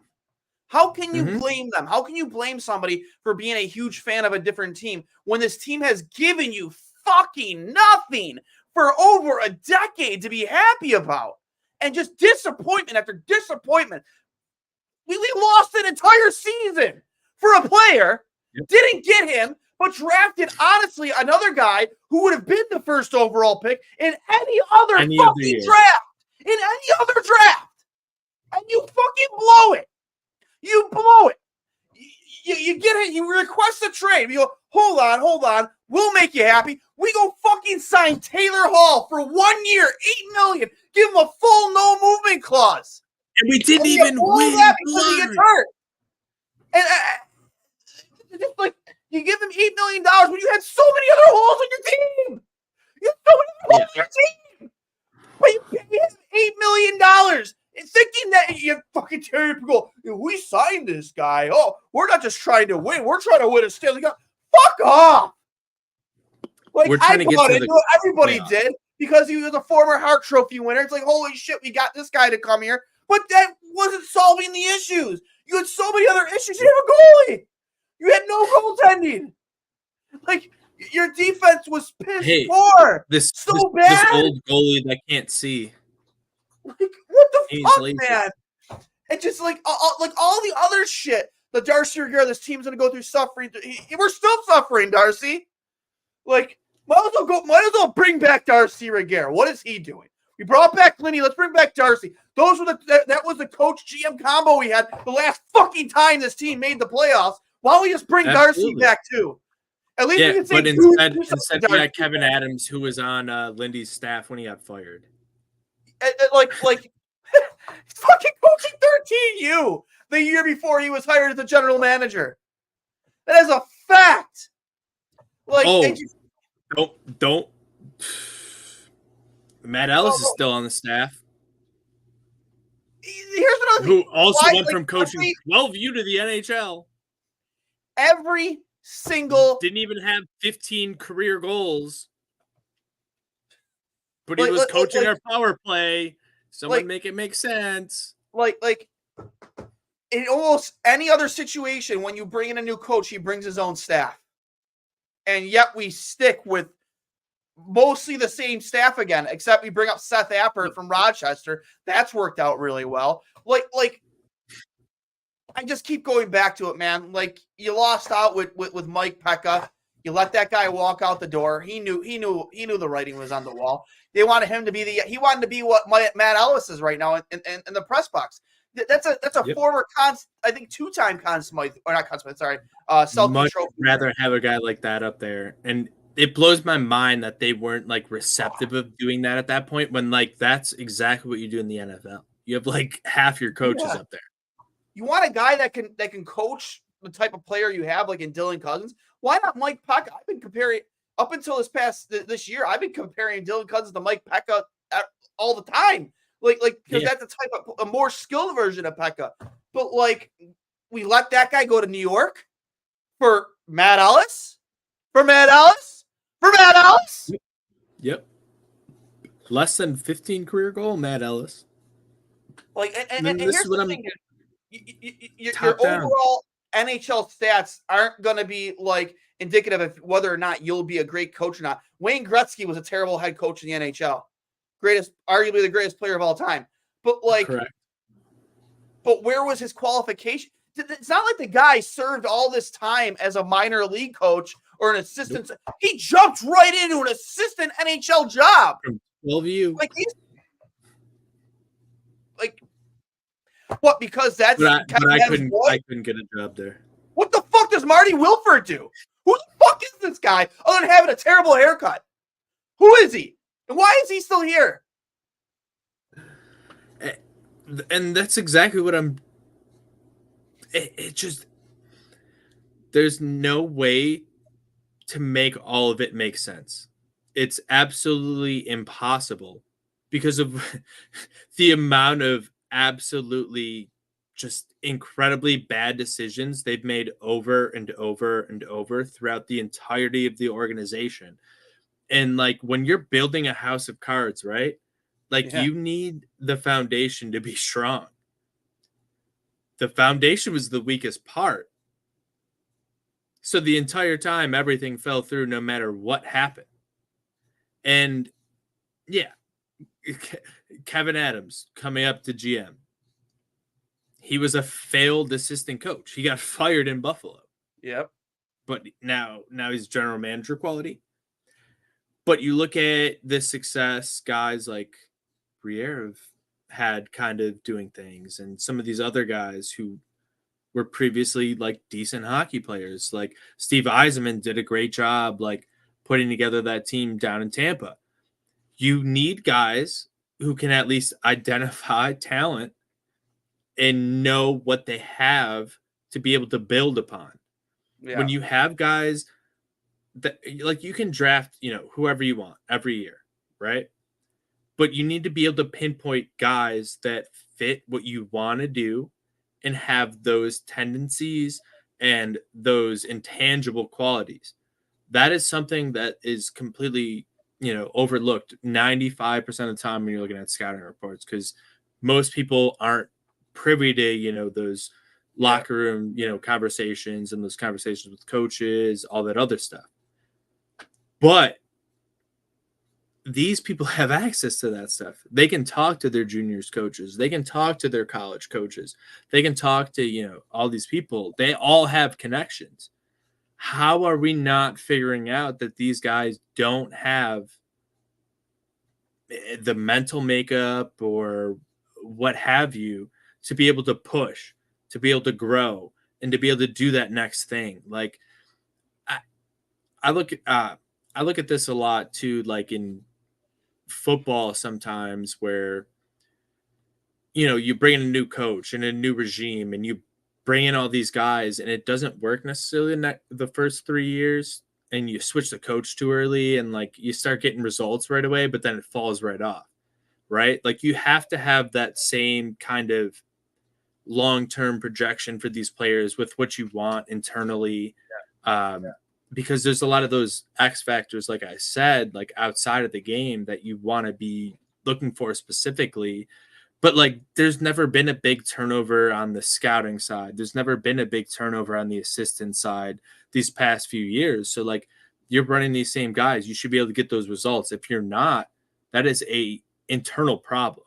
How can you blame them? How can you blame somebody for being a huge fan of a different team when this team has given you fucking nothing for over a decade to be happy about? And just disappointment after disappointment. We lost an entire season for a player, didn't get him, but drafted, honestly, another guy who would have been the first overall pick in any other fucking draft. In any other draft. And you fucking blow it. You blow it. You get it. You request a trade. You go, hold on. We'll make you happy. We go fucking sign Taylor Hall for 1 year, $8 million. Give him a full no movement clause. And we didn't even win. That because he gets hurt. And just like you give him $8 million when you had so many other holes on your team. You had so many holes on your team. But you pay him $8 million. Thinking that you fucking Terry go, we signed this guy. Oh, we're not just trying to win. We're trying to win a Stanley Cup. Fuck off. Like, I bought into it. Everybody did because he was a former Hart Trophy winner. It's like, holy shit, we got this guy to come here. But that wasn't solving the issues. You had so many other issues. You had a goalie. You had no goaltending. Like, your defense was piss poor. This old goalie that can't see. Like, what the fuck, man? And just like all the other shit. The Darcy Reguera, this team's gonna go through suffering. We're still suffering, Darcy. Like, might as well bring back Darcy Reguera. What is he doing? We brought back Lindy. Let's bring back Darcy. Those were that was the coach GM combo we had the last fucking time this team made the playoffs. Why don't we just bring Darcy back too? At least we can say. But instead we had Kevin Adams, who was on Lindy's staff when he got fired. Like fucking coaching 13U the year before he was hired as the general manager. That is a fact. Like, don't. Matt Ellis is still on the staff. Here's another thing. Who also went from coaching 12U to the NHL. Every single didn't even have 15 career goals. But he was coaching our power play. Someone make it make sense. Like in almost any other situation, when you bring in a new coach, he brings his own staff. And yet we stick with mostly the same staff again, except we bring up Seth Appert from Rochester. That's worked out really well. Like I just keep going back to it, man. Like, you lost out with Mike Pekka. You let that guy walk out the door. He knew the writing was on the wall. They wanted him to be he wanted to be what Matt Ellis is right now in the press box. That's a former I think 2-time Conn Smythe, or not Conn Smythe, sorry, Selke Much Trophy. rather have a guy like that up there. And it blows my mind that they weren't like receptive of doing that at that point, when like that's exactly what you do in the NFL. You have like half your coaches up there. You want a guy that can coach the type of player you have, like in Dylan Cousins. Why not Mike Pekka? I've been comparing up until this year. I've been comparing Dylan Cousins to Mike Pekka all the time. Like because that's a type of a more skilled version of Pekka. But like, we let that guy go to New York for Matt Ellis, Yep. Less than 15 career goal, Matt Ellis. Like, and here's the thing, your down. overall NHL stats aren't going to be like indicative of whether or not you'll be a great coach or not. Wayne Gretzky was a terrible head coach in the NHL, arguably the greatest player of all time. But like, correct. But where was his qualification? It's not like the guy served all this time as a minor league coach or an assistant. Nope. He jumped right into an assistant NHL job. From 12U. Like what? Because that's I couldn't get a job there. What the fuck does Marty Wilford do? Who the fuck is this guy other than having a terrible haircut? Who is he? And why is he still here? And that's exactly what it just, there's no way to make all of it make sense. It's absolutely impossible because of the amount of absolutely just incredibly bad decisions they've made over and over and over throughout the entirety of the organization. And like, when you're building a house of cards, right? Like, you need the foundation to be strong. The foundation was the weakest part. So the entire time, everything fell through no matter what happened. And yeah, Kevin Adams coming up to GM. He was a failed assistant coach. He got fired in Buffalo. Yep. But now he's general manager quality. But you look at the success guys like Briere have had kind of doing things, and some of these other guys who were previously like decent hockey players, like Steve Yzerman did a great job like putting together that team down in Tampa. You need guys who can at least identify talent and know what they have to be able to build upon. Yeah. When you have guys that, like, you can draft, whoever you want every year, right? But you need to be able to pinpoint guys that fit what you want to do and have those tendencies and those intangible qualities. That is something that is completely, overlooked 95% of the time when you're looking at scouting reports, because most people aren't privy to, those locker room, conversations and those conversations with coaches, all that other stuff. But these people have access to that stuff. They can talk to their juniors coaches. They can talk to their college coaches. They can talk to, all these people. They all have connections. How are we not figuring out that these guys don't have the mental makeup or what have you to be able to push, to be able to grow, and to be able to do that next thing? Like, I look at this a lot too, like in football sometimes, where you bring in a new coach and a new regime and you bring in all these guys and it doesn't work necessarily in the first 3 years, and you switch the coach too early and like you start getting results right away, but then it falls right off, right? Like, you have to have that same kind of long-term projection for these players with what you want internally. Because there's a lot of those X factors, like I said, like outside of the game that you want to be looking for specifically. But like, there's never been a big turnover on the scouting side. There's never been a big turnover on the assistant side these past few years. So like, you're running these same guys. You should be able to get those results. If you're not, that is a internal problem.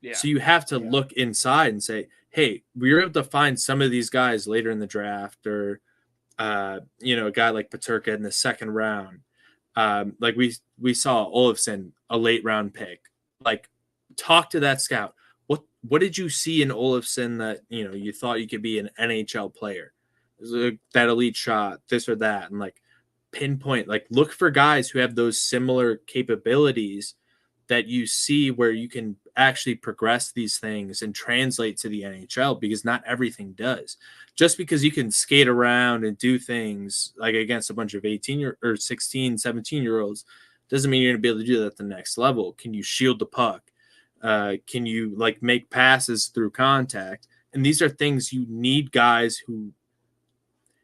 Yeah. So you have to look inside and say, hey, we were able to find some of these guys later in the draft, or a guy like Paterka in the second round. Like we saw Olofsson, a late round pick. Like, talk to that scout. What did you see in Olofsson that you thought you could be an NHL player? That elite shot, this or that, and like pinpoint. Like, look for guys who have those similar capabilities that you see where you can actually progress these things and translate to the NHL, because not everything does. Just because you can skate around and do things like against a bunch of 18 or 16, 17-year-olds doesn't mean you're going to be able to do that at the next level. Can you shield the puck? Can you like make passes through contact? And these are things you need guys who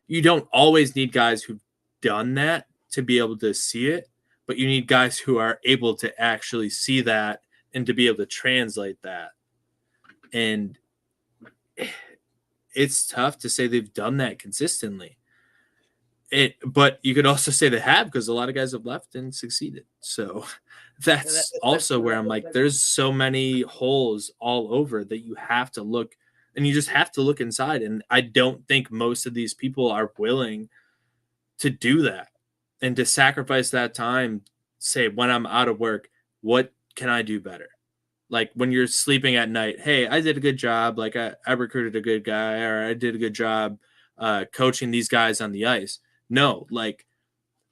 you don't always need guys who've done that to be able to see it, but you need guys who are able to actually see that and to be able to translate that. And it's tough to say they've done that consistently. But you could also say they have, because a lot of guys have left and succeeded. So that's also where I'm like, there's so many holes all over that you have to look, and you just have to look inside. And I don't think most of these people are willing to do that and to sacrifice that time. Say, when I'm out of work, what can I do better? Like when you're sleeping at night, hey, I did a good job. Like I recruited a good guy, or I did a good job coaching these guys on the ice. No, like,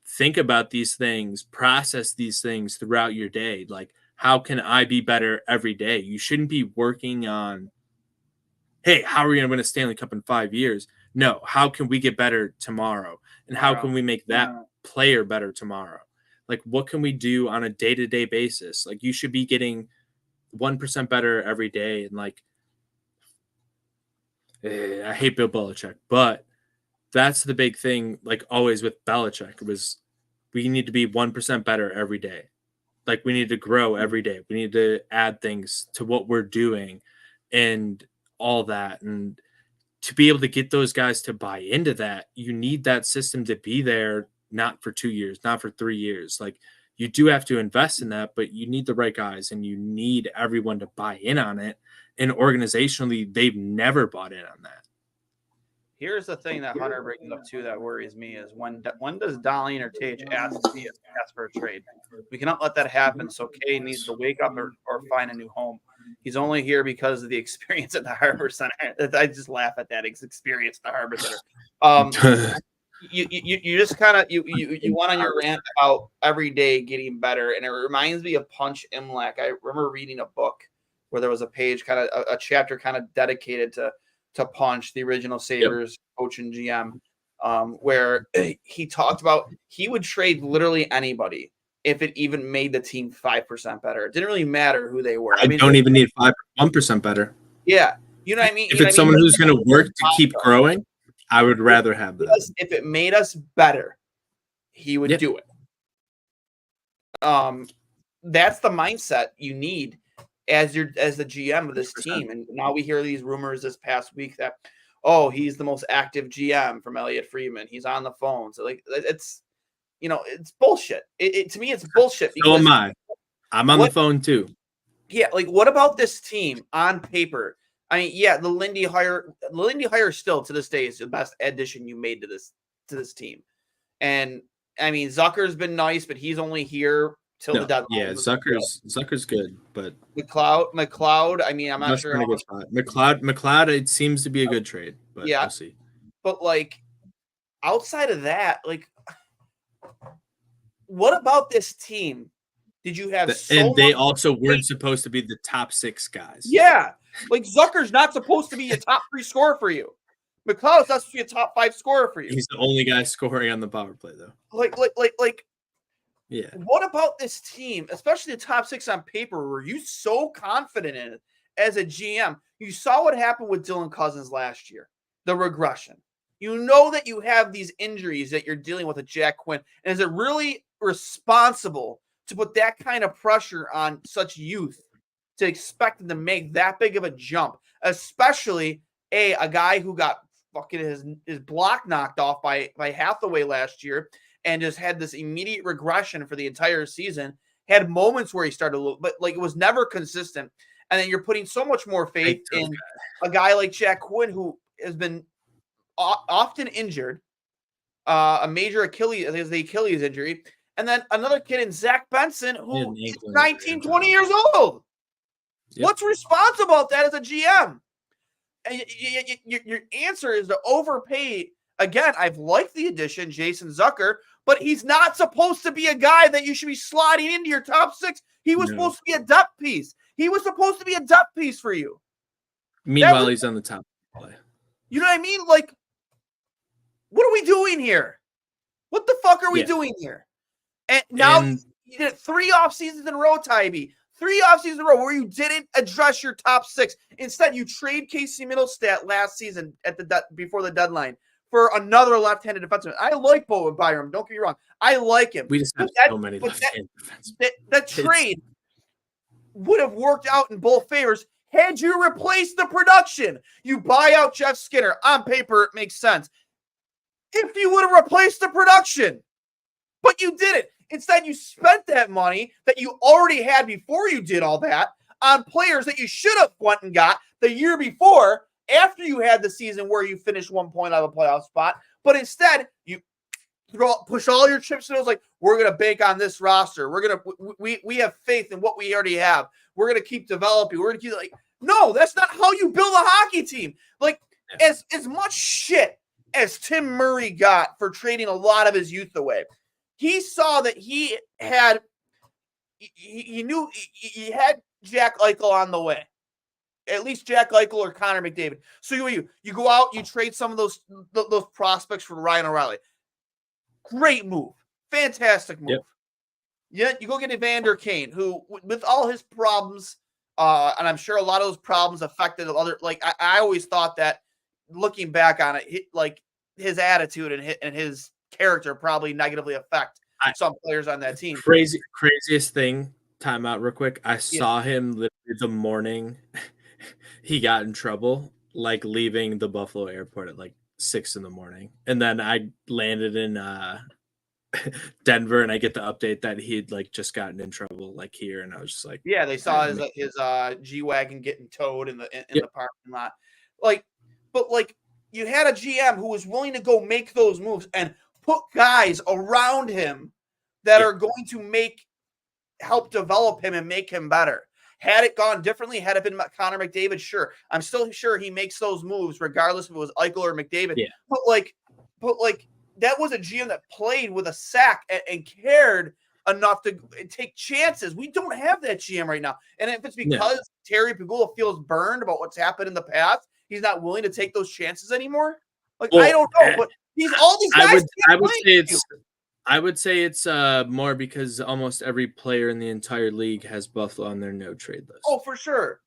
think about these things, process these things throughout your day. Like, how can I be better every day? You shouldn't be working on, hey, how are we going to win a Stanley Cup in 5 years? No, how can we get better tomorrow? And how can we make that player better tomorrow? Like, what can we do on a day-to-day basis? Like, you should be getting 1% better every day. And like, I hate Bill Belichick, but that's the big thing. Like always with Belichick, was we need to be 1% better every day. Like, we need to grow every day. We need to add things to what we're doing and all that. And to be able to get those guys to buy into that, you need that system to be there, not for 2 years, not for 3 years. Like, you do have to invest in that, but you need the right guys, and you need everyone to buy in on it. And organizationally, they've never bought in on that. Here's the thing that Hunter brings up too that worries me is when does Dahlin or Tage ask for a trade? We cannot let that happen. So Kay needs to wake up or find a new home. He's only here because of the experience at the Harbor Center. I just laugh at that experience at the Harbor Center. You just kind of you went on your rant about every day getting better, and it reminds me of Punch Imlach. I remember reading a book where there was a page, kind of a chapter, kind of dedicated to Punch, the original Sabres coach and GM, where he talked about he would trade literally anybody if it even made the team 5% better. It didn't really matter who they were. I mean, don't even need 1% better. Yeah. You know what I mean? If it's someone who's going to work to keep growing, I would rather have that. If it made us better, he would do it. That's the mindset you need as the GM of this 100%. Team. And now we hear these rumors this past week that, he's the most active GM from Elliot Friedman. He's on the phone. So like, it's bullshit. To me, it's bullshit. So am I. I'm on the phone too. Yeah. Like, what about this team on paper? I mean, yeah, the Lindy hire still to this day is the best addition you made to this team. And I mean, Zucker's been nice, but he's only here till the deadline. Yeah, Zucker's good, but McLeod. I mean, I'm not sure. McLeod, it seems to be a good trade, but we'll see. But like, outside of that, like, what about this team? Did you have? They also weren't supposed to be the top 6 guys. Yeah, like Zucker's not supposed to be a top 3 scorer for you. McLeod's not supposed to be a top 5 scorer for you. He's the only guy scoring on the power play, though. Like. Yeah. What about this team, especially the top 6 on paper? Were you so confident in it as a GM? You saw what happened with Dylan Cousins last year, the regression. You know that you have these injuries that you're dealing with with Jack Quinn. And is it really responsible to put that kind of pressure on such youth to expect them to make that big of a jump, especially a guy who got fucking his block knocked off by Hathaway last year and just had this immediate regression for the entire season, had moments where he started a little, but like it was never consistent. And then you're putting so much more faith Big in a guy like Jack Quinn, who has been often injured, a major Achilles, is the Achilles injury. And then another kid in Zach Benson, who is 19, 20 years old. Yep. What's responsible about that as a GM? And your answer is to overpay. Again, I've liked the addition, Jason Zucker, but he's not supposed to be a guy that you should be slotting into your top 6. He was supposed to be a depth piece. He was supposed to be a depth piece for you. Meanwhile, he's on the top play. You know what I mean? Like, what are we doing here? What the fuck are we doing here? And now you did 3 off seasons in a row, Tybee. 3 off seasons in a row where you didn't address your top 6. Instead, you trade Casey Middlestat last season before the deadline for another left-handed defenseman. I like Bowen Byram. Don't get me wrong. I like him. We just have so many left-handed defensemen. That trade would have worked out in both favors had you replaced the production. You buy out Jeff Skinner. On paper, it makes sense. If you would have replaced the production, but you didn't. Instead, you spent that money that you already had before you did all that on players that you should have went and got the year before, after you had the season where you finished 1 point out of a playoff spot. But instead, you push all your chips in. It was like, we're going to bank on this roster. We have faith in what we already have. We're going to keep developing. We're going to keep no, that's not how you build a hockey team. Like, as much shit as Tim Murray got for trading a lot of his youth away, he saw that he knew he had Jack Eichel on the way. At least Jack Eichel or Connor McDavid. So you go out, you trade some of those prospects for Ryan O'Reilly. Great move. Fantastic move. Yep. Yeah, you go get Evander Kane, who, with all his problems, and I'm sure a lot of those problems affected other. Like I always thought that, looking back on it, his attitude and his character probably negatively affect some players on that team. Craziest thing. Time out real quick. I saw him literally the morning he got in trouble, like leaving the Buffalo airport at like 6 a.m. And then I landed in Denver, and I get the update that he'd like just gotten in trouble like here, and I was just like, yeah, they saw his G-Wagon getting towed in the parking lot. But you had a GM who was willing to go make those moves and put guys around him that are going to help develop him and make him better. Had it gone differently, had it been Connor McDavid, sure. I'm still sure he makes those moves regardless if it was Eichel or McDavid. Yeah. But that was a GM that played with a sack and cared enough to take chances. We don't have that GM right now. And if it's because Terry Pegula feels burned about what's happened in the past, he's not willing to take those chances anymore. I don't know, but all these guys. I would say it's more because almost every player in the entire league has Buffalo on their no trade list. Oh, for sure.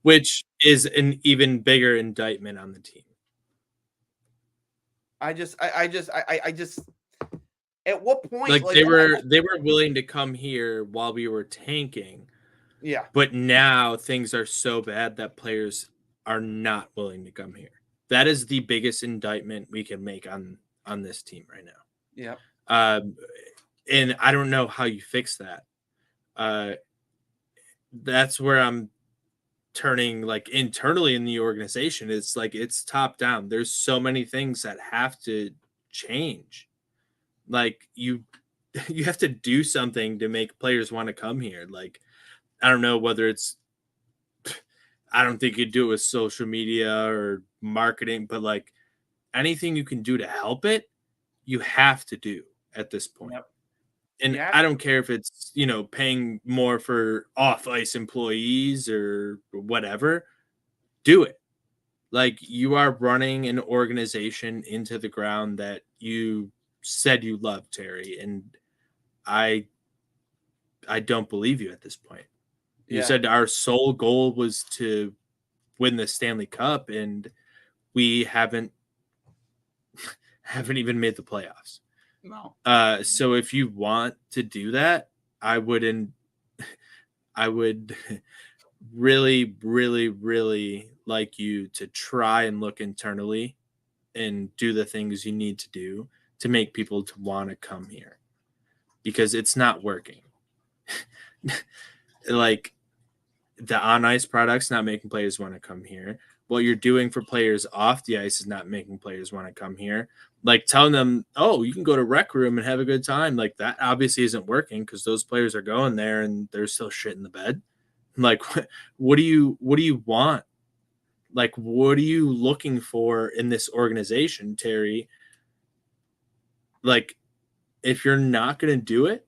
Which is an even bigger indictment on the team. I just at what point they were willing to come here while we were tanking. Yeah. But now things are so bad that players are not willing to come here. That is the biggest indictment we can make on this team right now. Yeah. And I don't know how you fix that. That's where I'm turning internally in the organization. It's it's top down. There's so many things that have to change. You have to do something to make players want to come here. I don't know whether it's, I don't think you do it with social media or marketing, but anything you can do to help it, you have to do at this point. Yep. And I don't care if it's, paying more for off-ice employees or whatever. Do it. You are running an organization into the ground that you said you loved, Terry. And I don't believe you at this point. You said our sole goal was to win the Stanley Cup, and we haven't even made the playoffs. No. So if you want to do that, I would really, really, really like you to try and look internally and do the things you need to do to make people to want to come here, because it's not working. the on ice product's not making players want to come here. What you're doing for players off the ice is not making players want to come here. Like telling them, oh, you can go to rec room and have a good time. Like that obviously isn't working because those players are going there and they're still shit in the bed. Like, what do you want? Like, what are you looking for in this organization, Terry? Like, if you're not going to do it,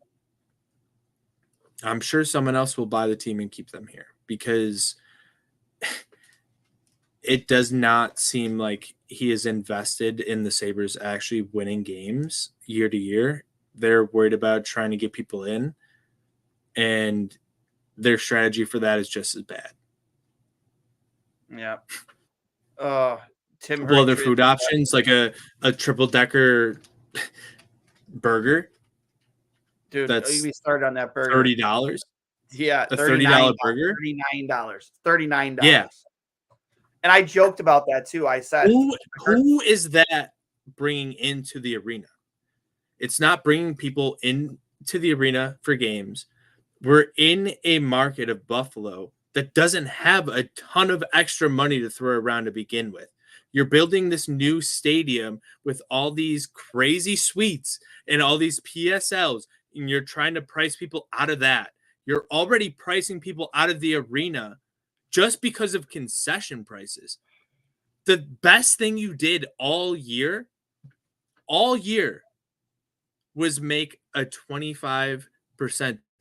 I'm sure someone else will buy the team and keep them here because it does not seem like he is invested in the Sabres actually winning games year to year. They're worried about trying to get people in, and their strategy for that is just as bad. Yeah. Tim Well, Hurry other food options like a triple decker burger. Dude, That's we started on that burger. $30. Yeah, A $30 burger. $39. Yeah. And I joked about that too. I said, who is that bringing into the arena? It's not bringing people into the arena for games. We're in a market of Buffalo that doesn't have a ton of extra money to throw around to begin with. You're building this new stadium with all these crazy suites and all these PSLs, and you're trying to price people out of that. You're already pricing people out of the arena just because of concession prices. The best thing you did all year was make a 25%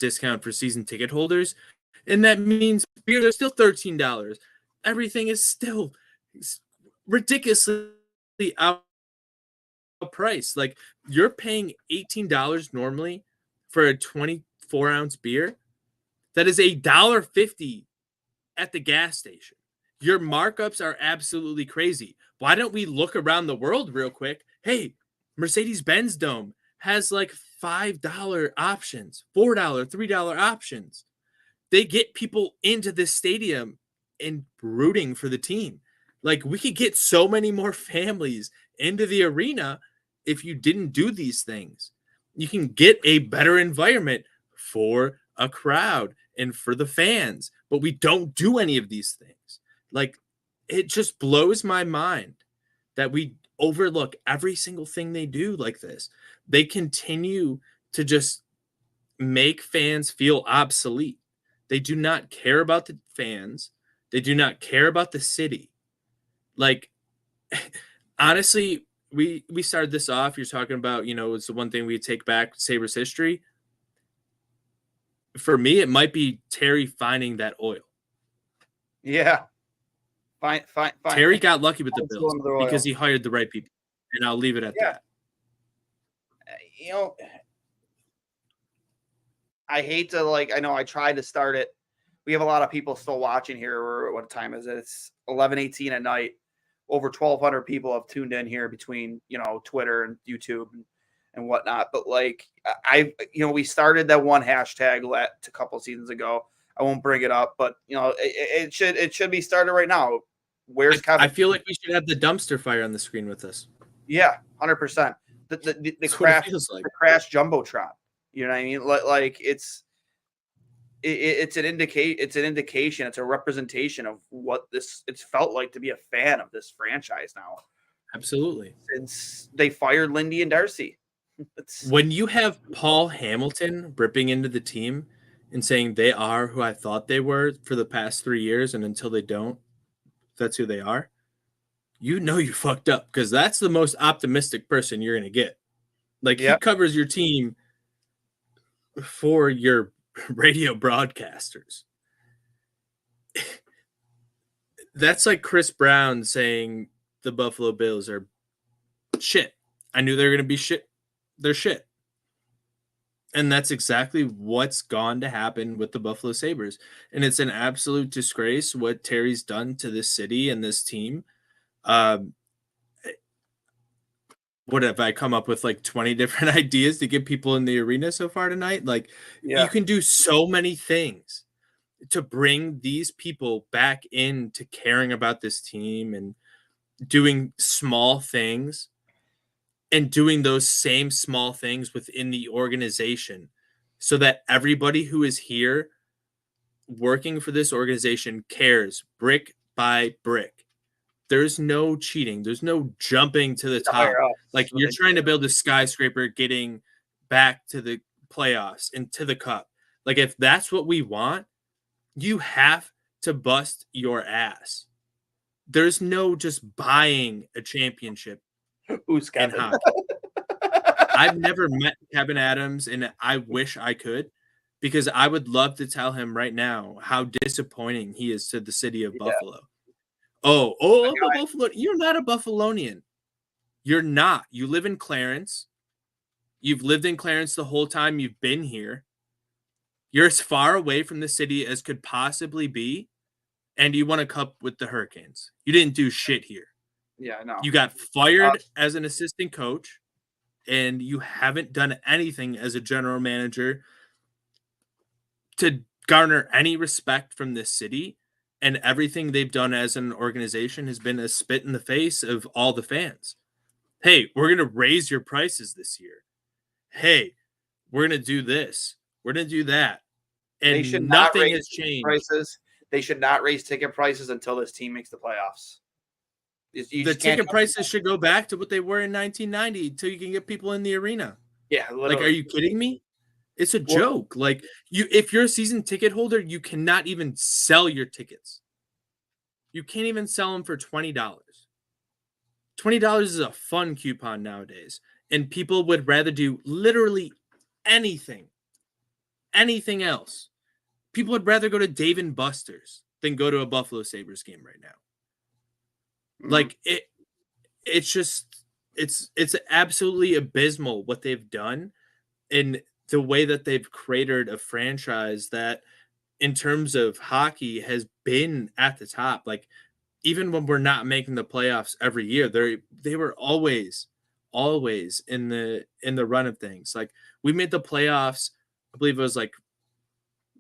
discount for season ticket holders. And that means beers are still $13. Everything is still ridiculously outpriced. Like you're paying $18 normally for a 24-ounce beer. That is $1.50 at the gas station. Your markups are absolutely crazy. Why don't we look around the world real quick? Hey, Mercedes-Benz Dome has like $5 options, $4, $3 options. They get people into this stadium and rooting for the team. Like we could get so many more families into the arena if you didn't do these things. You can get a better environment for a crowd and for the fans, but we don't do any of these things. Like it just blows my mind that we overlook every single thing they do like this. They continue to just make fans feel obsolete. They do not care about the fans. They do not care about the city. Like honestly, we started this off. You're talking about, it's the one thing we take back Sabres history. For me, it might be Terry finding that oil. Yeah. Fine. Terry got lucky with the Bills because he hired the right people. And I'll leave it at that. I hate to I know I tried to start it. We have a lot of people still watching here. Or what time is it? It's 11:18 at night. Over 1,200 people have tuned in here between, Twitter and YouTube and whatnot. But we started that one hashtag a couple seasons ago. I won't bring it up, but it should be started right now. Where's Kevin? I feel like we should have the dumpster fire on the screen with us. Yeah, 100%. The crash, the crash jumbotron. You know what I mean? Like it's an indication. It's a representation of what it's felt like to be a fan of this franchise now. Absolutely. Since they fired Lindy and Darcy. When you have Paul Hamilton ripping into the team and saying they are who I thought they were for the past 3 years, and until they don't, that's who they are, you fucked up because that's the most optimistic person you're going to get. Like he covers your team for your radio broadcasters. That's like Chris Brown saying the Buffalo Bills are shit. I knew they were going to be shit. They're shit. And that's exactly what's gone to happen with the Buffalo Sabres. And it's an absolute disgrace what Terry's done to this city and this team. What have I come up with 20 different ideas to get people in the arena so far tonight? You can do so many things to bring these people back into caring about this team and doing small things and doing those same small things within the organization so that everybody who is here working for this organization cares brick by brick. There's no cheating. There's no jumping to the top. Like you're trying to build a skyscraper getting back to the playoffs and to the cup. Like if that's what we want, you have to bust your ass. There's no just buying a championship Who's in Kevin? hockey. I've never met Kevin Adams, and I wish I could, because I would love to tell him right now how disappointing he is to the city of Buffalo. Buffalo. You're not a Buffalonian. You're not. You live in Clarence. You've lived in Clarence the whole time you've been here. You're as far away from the city as could possibly be, and you won a cup with the Hurricanes. You didn't do shit here. Yeah, I know. You got fired as an assistant coach, and you haven't done anything as a general manager to garner any respect from this city. And everything they've done as an organization has been a spit in the face of all the fans. Hey, we're going to raise your prices this year. Hey, we're going to do this. We're going to do that. And nothing has changed. Prices. They should not raise ticket prices until this team makes the playoffs. The ticket prices should go back to what they were in 1990 until you can get people in the arena. Yeah. Literally. Like, are you kidding me? It's a joke. Like, if you're a season ticket holder, you cannot even sell your tickets. You can't even sell them for $20. $20 is a fun coupon nowadays. And people would rather do literally anything else. People would rather go to Dave & Buster's than go to a Buffalo Sabres game right now. Mm-hmm. Like, it's absolutely abysmal what they've done in the way that they've created a franchise that, in terms of hockey, has been at the top. Like, even when we're not making the playoffs every year, they were always in the run of things. Like, we made the playoffs, I believe it was like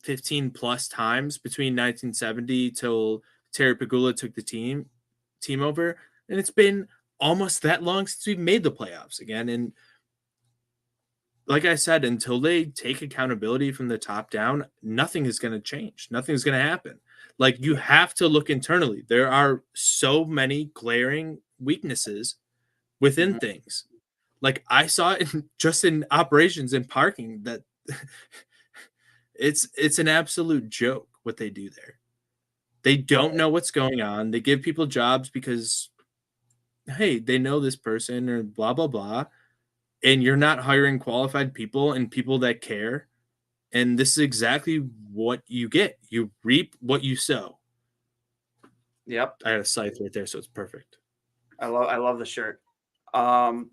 15 plus times between 1970 till Terry Pegula took the team over, and it's been almost that long since we've made the playoffs again. And like I said, until they take accountability from the top down, nothing is going to change. Nothing's going to happen. Like, you have to look internally. There are so many glaring weaknesses within things. Like, I saw it just in operations and parking that it's an absolute joke what they do there. They don't know what's going on. They give people jobs because, hey, they know this person or blah, blah, blah. And you're not hiring qualified people and people that care. And this is exactly what you get. You reap what you sow. Yep. I had a scythe right there, so it's perfect. I love the shirt. For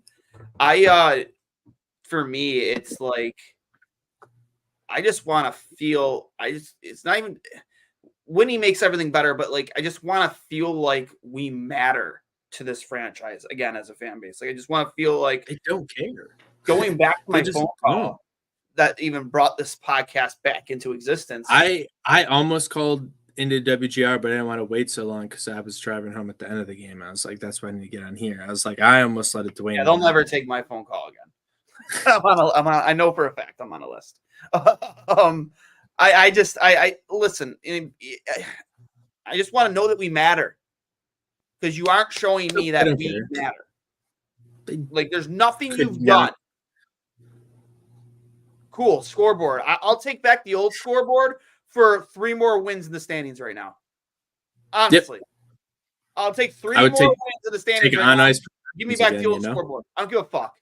me, it's like, I just want to feel, it's not even, winning makes everything better, but like, I just want to feel like we matter to this franchise again as a fan base. Like, I just want to feel like they don't care. Going back to my phone call that even brought this podcast back into existence. I almost called into WGR, but I didn't want to wait so long because I was driving home at the end of the game. I was like, that's why I need to get on here. I was like, I almost let it Duane. Yeah, they'll never take my phone call again. I know for a fact I'm on a list. I listen. I just want to know that we matter, because you aren't showing me that we matter. Like, there's nothing you've done. Cool scoreboard. I'll take back the old scoreboard for 3 more wins in the standings right now. Honestly, I'll take 3 more wins in the standings right now. Give me back the old scoreboard. I don't give a fuck.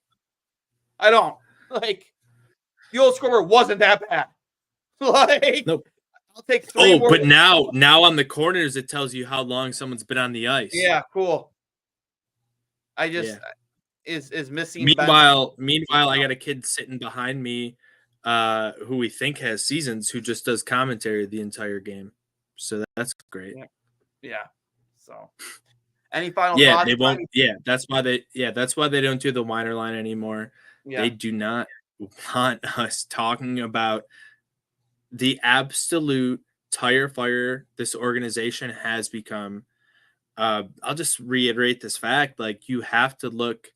I don't. Like, the old scoreboard wasn't that bad. Like, nope. I'll take 3 more. But now on the corners it tells you how long someone's been on the ice. Yeah, cool. I just is missing. Meanwhile, I got a kid sitting behind me who we think has seasons, who just does commentary the entire game. So that's great. Yeah. So any final thoughts? They won't. That's why they don't do the whiner line anymore. Yeah. They do not want us talking about the absolute tire fire this organization has become. I'll just reiterate this fact. Like, you have to look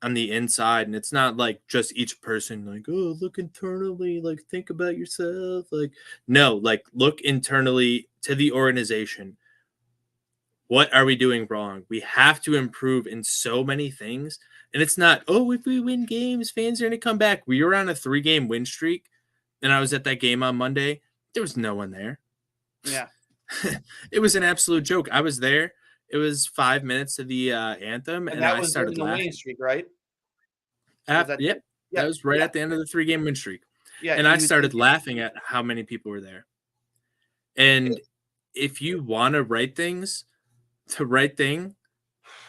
on the inside, and it's not like just each person like, oh, look internally, like think about yourself. Like, no, like look internally to the organization. What are we doing wrong? We have to improve in so many things. And it's not, oh, if we win games, fans are going to come back. We were on a 3-game win streak, and I was at that game on Monday. There was no one there. Yeah. It was an absolute joke. I was there. It was 5 minutes to the anthem, And and that I was during started the winning laughing. streak, right? Was that Yep, yeah, that was right yeah, at the end of the 3-game win streak, yeah, and he I was started laughing at how many people were there. And if you want to write things, the right thing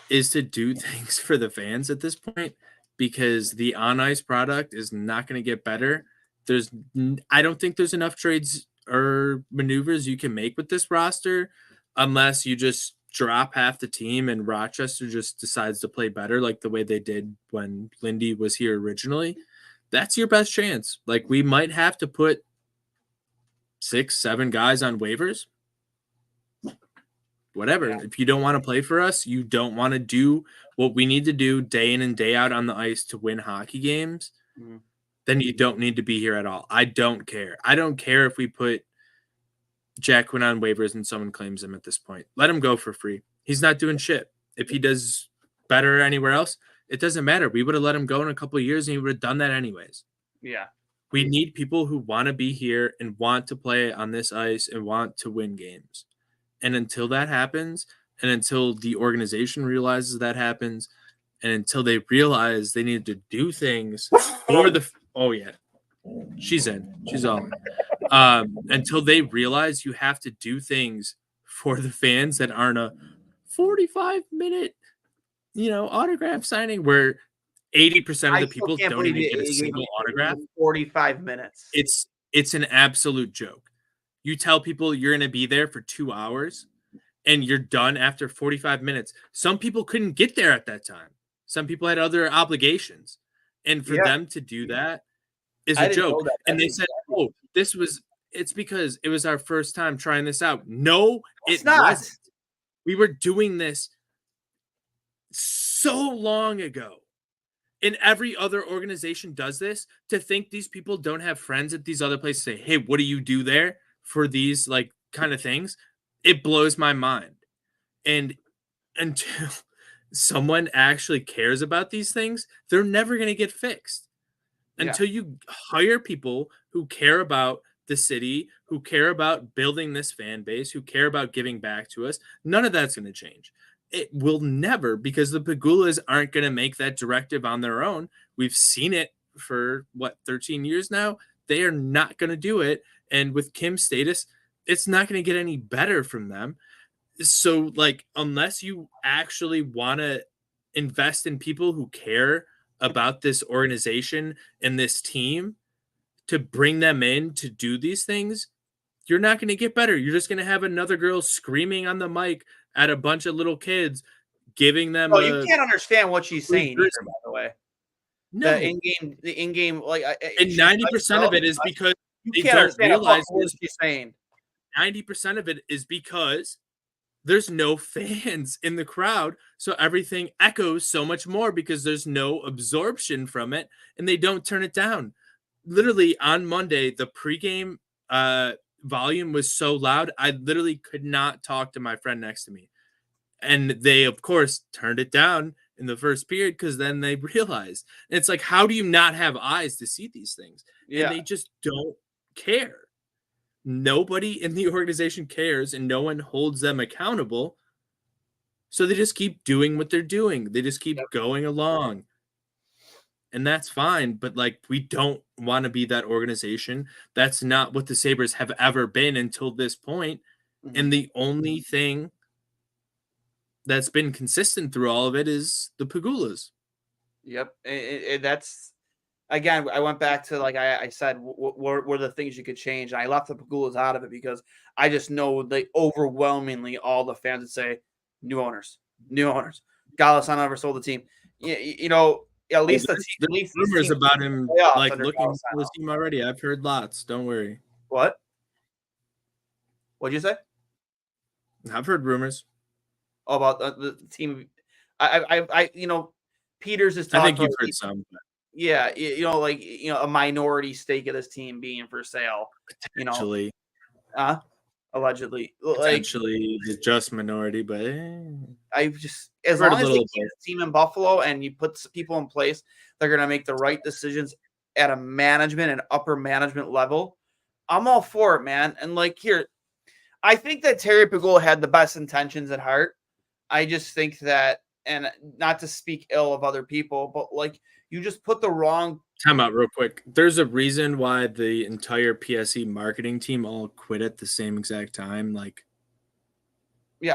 is to do things for the fans at this point, because the on ice product is not going to get better. I don't think there's enough trades or maneuvers you can make with this roster unless you just drop half the team and Rochester just decides to play better like the way they did when Lindy was here originally. That's your best chance. Like, we might have to put 6-7 guys on waivers. Whatever. Yeah. If you don't want to play for us, you don't want to do what we need to do day in and day out on the ice to win hockey games, then you don't need to be here at all. I don't care. I don't care if we put Jack Quinn on waivers and someone claims him at this point. Let him go for free. He's not doing shit. If he does better anywhere else, it doesn't matter. We would have let him go in a couple of years and he would have done that anyways. Yeah. We need people who want to be here and want to play on this ice and want to win games. And until that happens, and until the organization realizes that happens, and until they realize they need to do things for the she's in. She's all in. Until they realize you have to do things for the fans that aren't a 45-minute, autograph signing where 80% of the people don't even get a single autograph. 45 minutes. It's an absolute joke. You tell people you're going to be there for 2 hours and you're done after 45 minutes. Some people couldn't get there at that time. Some people had other obligations. And for them to do that is a joke. And they said, oh, it's because it was our first time trying this out. No, it wasn't. We were doing this so long ago. And every other organization does this. To think these people don't have friends at these other places say, hey, what do you do there for these like kind of things? It blows my mind. And until someone actually cares about these things, they're never going to get fixed. Until you hire people who care about the city, who care about building this fan base, who care about giving back to us, none of that's going to change. It will never, because the Pegulas aren't going to make that directive on their own. We've seen it for 13 years now. They are not going to do it. And with Kim's status, it's not going to get any better from them. So, like, unless you actually want to invest in people who care about this organization and this team to bring them in to do these things, you're not going to get better. You're just going to have another girl screaming on the mic at a bunch of little kids, giving them. Oh, you can't understand what she's saying either, by the way. No, the in-game, like, and 90% of it is because you can't understand what she's saying. 90% of it is because there's no fans in the crowd, so everything echoes so much more because there's no absorption from it, and they don't turn it down. Literally on Monday, the pregame volume was so loud, I literally could not talk to my friend next to me. And they, of course, turned it down in the first period because then they realized. And it's like, how do you not have eyes to see these things? Yeah. And they just don't care. Nobody in the organization cares, and no one holds them accountable. So they just keep doing what they're doing. They just keep going along. And that's fine, but like, we don't want to be that organization. That's not what the Sabres have ever been until this point. Mm-hmm. And the only thing that's been consistent through all of it is the Pegulas. Yep. That's, again, I went back to, like I said, what were the things you could change? And I left the Pegulas out of it because I just know they overwhelmingly, all the fans would say, new owners. Galasano never sold the team. You know, at least there's rumors about him like looking for the team already. I've heard lots. Don't worry. What? What'd you say? I've heard rumors about the team. I Peters has I talked think about you've heard some. yeah, a minority stake of this team being for sale. Potentially, Allegedly, like potentially the just minority, but I just as heard a long as they little keep bit. the team in Buffalo and you put people in place, they're going to make the right decisions at a management and upper management level. I'm all for it, man. And like here, I think that Terry Pagula had the best intentions at heart. I just think that, and not to speak ill of other people, but like you just put the wrong. Time out real quick. There's a reason why the entire PSE marketing team all quit at the same exact time. Like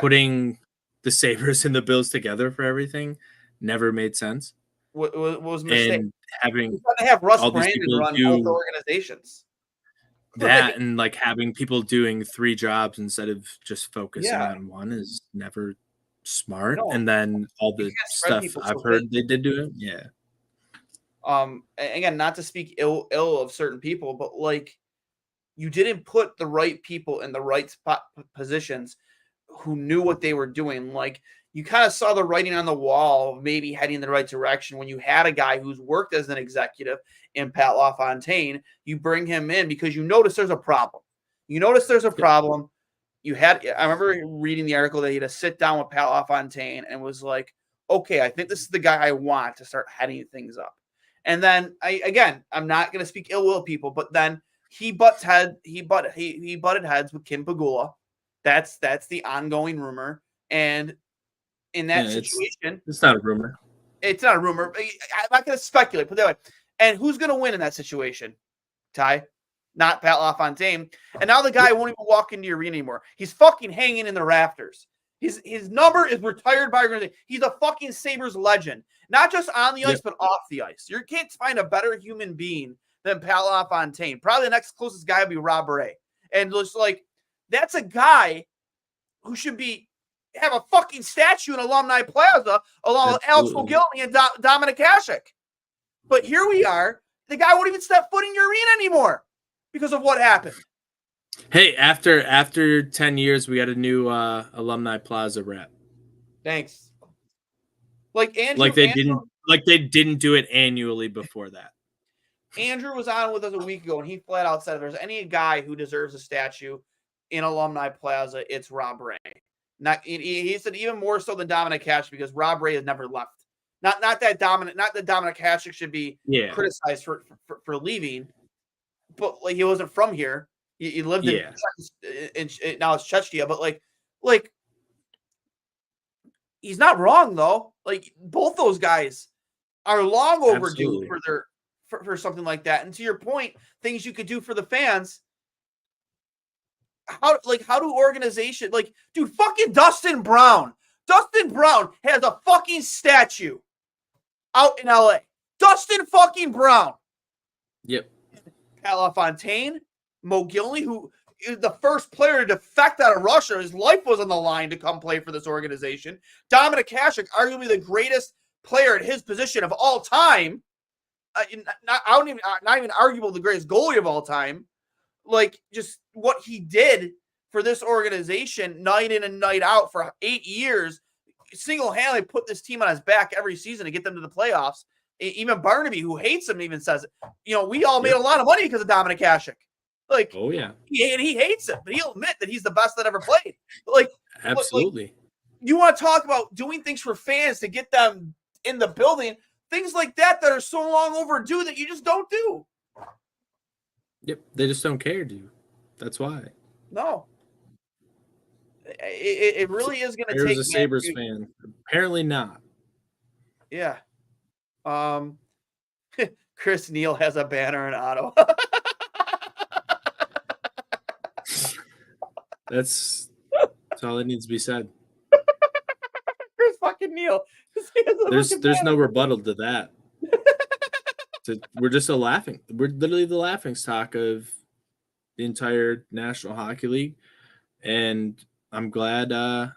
putting the Sabres and the Bills together for everything never made sense. What was a mistake? And having to have Russ all these Brandon people run both do organizations. that and like having people doing 3 jobs instead of just focusing Yeah. on one is never smart. No, and then all the stuff I've heard they did do it. Yeah. Again, not to speak ill of certain people, but like you didn't put the right people in the right spot positions who knew what they were doing. Like you kind of saw the writing on the wall, maybe heading in the right direction when you had a guy who's worked as an executive in Pat LaFontaine. You bring him in because you notice there's a problem. You notice there's a problem. I remember reading the article that he had to sit down with Pat LaFontaine and was like, okay, I think this is the guy I want to start heading things up. And then I'm not going to speak ill will of people, but then he butted heads with Kim Pagula. That's the ongoing rumor. And in that situation, it's not a rumor. It's not a rumor. I'm not going to speculate, put it that way. And who's going to win in that situation? Ty? Not Pat LaFontaine. And now the guy won't even walk into the arena anymore. He's fucking hanging in the rafters. His number is retired by organization. He's a fucking Sabres legend. Not just on the ice, but off the ice. You can't find a better human being than Pat LaFontaine. Probably the next closest guy would be Rob Ray. And just like, that's a guy who should have a fucking statue in Alumni Plaza along with Alex Mogilny and Dominic Hasek. But here we are. The guy won't even step foot in your arena anymore because of what happened. Hey, after 10 years, we got a new Alumni Plaza rep. Thanks. Like they didn't do it annually before that. Andrew was on with us a week ago, and he flat out said if there's any guy who deserves a statue in Alumni Plaza, it's Rob Ray. He said even more so than Dominic Hasek because Rob Ray has never left. Not that Dominic Hasek should be criticized for leaving, but like he wasn't from here. He lived in now it's Chechnya, but like he's not wrong though. Like both those guys are long overdue for something like that. And to your point, things you could do for the fans. How do organizations dude, fucking Dustin Brown has a fucking statue out in LA. Dustin fucking Brown. Yep. Pat LaFontaine, Mogilny, who is the first player to defect out of Russia. His life was on the line to come play for this organization. Dominic Hasek, arguably the greatest player at his position of all time. Not even arguable the greatest goalie of all time. Like just what he did for this organization night in and night out for 8 years, single-handedly put this team on his back every season to get them to the playoffs. Even Barnaby, who hates him, even says it. We all made a lot of money because of Dominic Hasek. Like, oh yeah, he hates it, but he'll admit that he's the best that ever played. Like, absolutely. Like, you want to talk about doing things for fans to get them in the building, things like that are so long overdue that you just don't do. Yep, they just don't care, dude. That's why. No. It really is going to take. There's a Sabres fan. Apparently not. Yeah. Chris Neal has a banner in Ottawa. That's all that needs to be said. Chris fucking Neal. There's no rebuttal to that. We're just we're literally the laughing stock of the entire National Hockey League. And I'm glad, I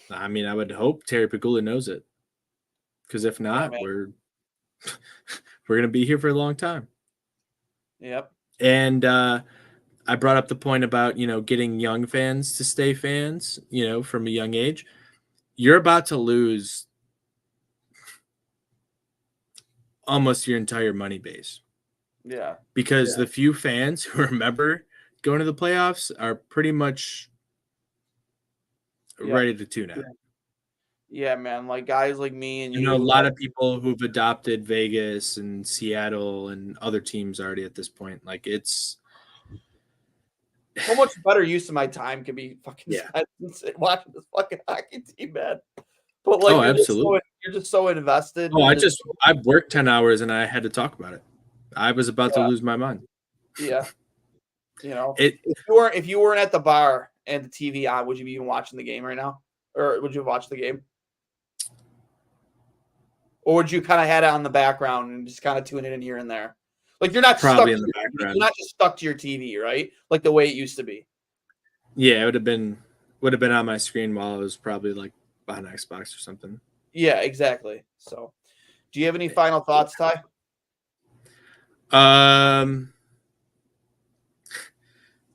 would hope Terry Pagula knows it. Because if not, we're going to be here for a long time. Yep. And I brought up the point about, getting young fans to stay fans, from a young age. You're about to lose almost your entire money base. Yeah. Because the few fans who remember going to the playoffs are pretty much ready to tune out. Yeah, man. Like guys like me and You know, a you. lot of people who've adopted Vegas and Seattle and other teams already at this point. Like it's So much better use of my time can be fucking Yeah. spent watching this fucking hockey team, man. But like Oh, absolutely. you're just so invested. Oh, in this, I've worked 10 hours and I had to talk about it. I was about to Yeah. lose my mind. yeah. You know, It if you weren't at the bar and the TV on, would you be even watching the game right now, or would you watch the game, or would you kind of had it on the background and just kind of tune it in here and there? Like you're not probably stuck in the to background. you're not just stuck to your TV, right? Like the way it used to be. Yeah, it would have been on my screen while I was probably like behind Xbox or something. Yeah, exactly. So, do you have any final thoughts, Ty?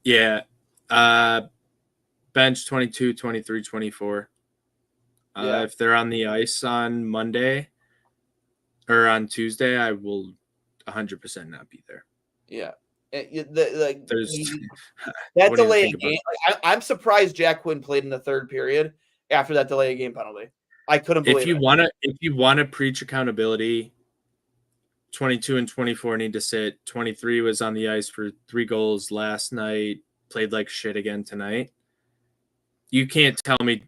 Yeah. Bench 22, 23, 24. Yeah. If they're on the ice on Monday or on Tuesday, I will 100% not be there. Yeah. There's that what do you delay think of about game. I'm surprised Jack Quinn played in the third period after that delay of game penalty. I couldn't believe it. If you want to preach accountability, 22 and 24 need to sit. 23 was on the ice for 3 goals last night, played like shit again tonight. You can't tell me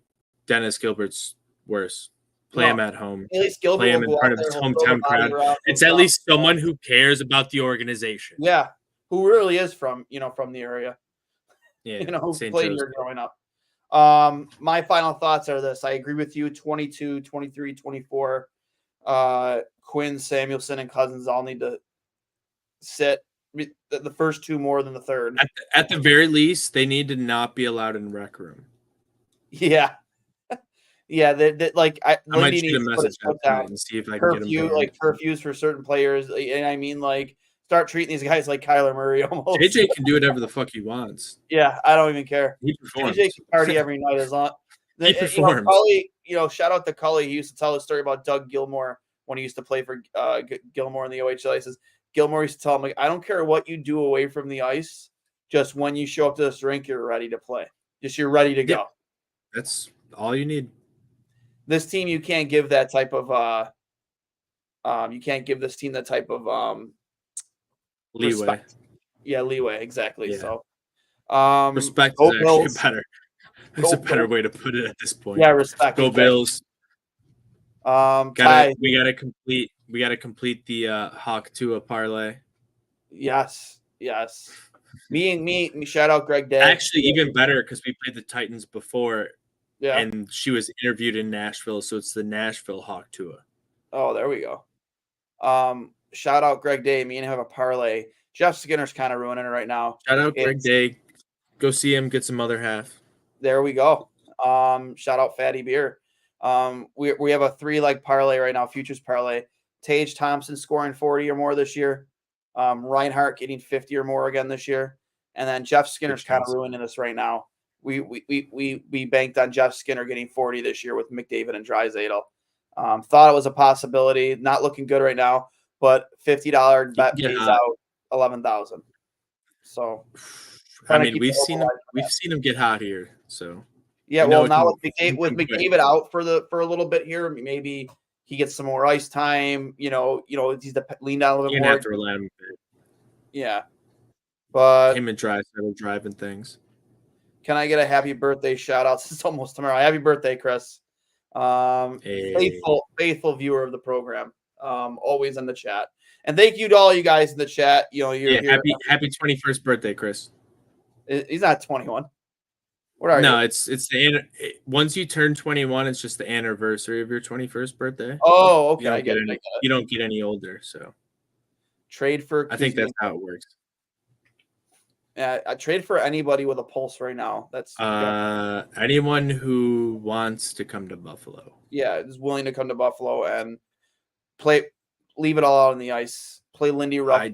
Dennis Gilbert's worse. Play him at home. At least Gilbert Play him will in go front out of there, his he'll throw the hometown body crowd. around, It's he'll at least drop someone who cares about the organization. Yeah, who really is from the area. Yeah, Who St. played Joe's. here growing up. My final thoughts are this. I agree with you. 22, 23, 24. Quinn, Samuelson, and Cousins all need to sit the first two more than the third. At the very least, they need to not be allowed in rec room. Yeah. Yeah, like I might Lindy shoot a needs to put message his out foot tonight down. and see if I can get them. Like curfews for certain players, and I mean, like start treating these guys like Kyler Murray almost. JJ can do whatever the fuck he wants. Yeah, I don't even care. He performs. JJ can party every night as long. He performs. Cully, shout out to Cully. He used to tell a story about Doug Gilmore when he used to play for Gilmore in the OHL. He says Gilmore used to tell him, like, I don't care what you do away from the ice, just when you show up to this rink, you're ready to play. Just you're ready to go. That's all you need. This team, you can't give that type of you can't give this team that type of leeway. Respect. Yeah, leeway, exactly. Yeah. So respect is actually better. It's a better way to put it at this point. Yeah, respect. Go Bills. We gotta complete the Hawk Tua parlay. Yes. Me, shout out Greg Day. Actually, even better because we played the Titans before. Yeah. And she was interviewed in Nashville, so it's the Nashville Hawk Tua. Oh, there we go. Shout out Greg Day. Me and him have a parlay. Jeff Skinner's kind of ruining it right now. Shout out Greg Day. Go see him, get some other half. There we go. Shout out Fatty Beer. We have a 3-leg parlay right now, futures parlay. Tage Thompson scoring 40 or more this year. Reinhart getting 50 or more again this year. And then Jeff Skinner's kind of ruining us right now. We banked on Jeff Skinner getting 40 this year with McDavid and Draisaitl. Thought it was a possibility. Not looking good right now, but $50 bet pays out $11,000. So, I mean, we've seen him get hot here. So yeah, well, now with McDavid out for a little bit here, maybe he gets some more ice time. He's lean down a little bit more. Have to rely on him a bit. Yeah, but him and Draisaitl driving things. Can I get a happy birthday shout out? It's almost tomorrow. Happy birthday, Chris. Faithful viewer of the program. Always in the chat. And thank you to all you guys in the chat. Happy 21st birthday, Chris. He's not 21. What are you? No, it's once you turn 21, it's just the anniversary of your 21st birthday. Oh, okay. You don't get any older, so trade for. I think that's how it works. I trade for anybody with a pulse right now. That's anyone who wants to come to Buffalo. Yeah, is willing to come to Buffalo and leave it all out on the ice. Play Lindy Ruff.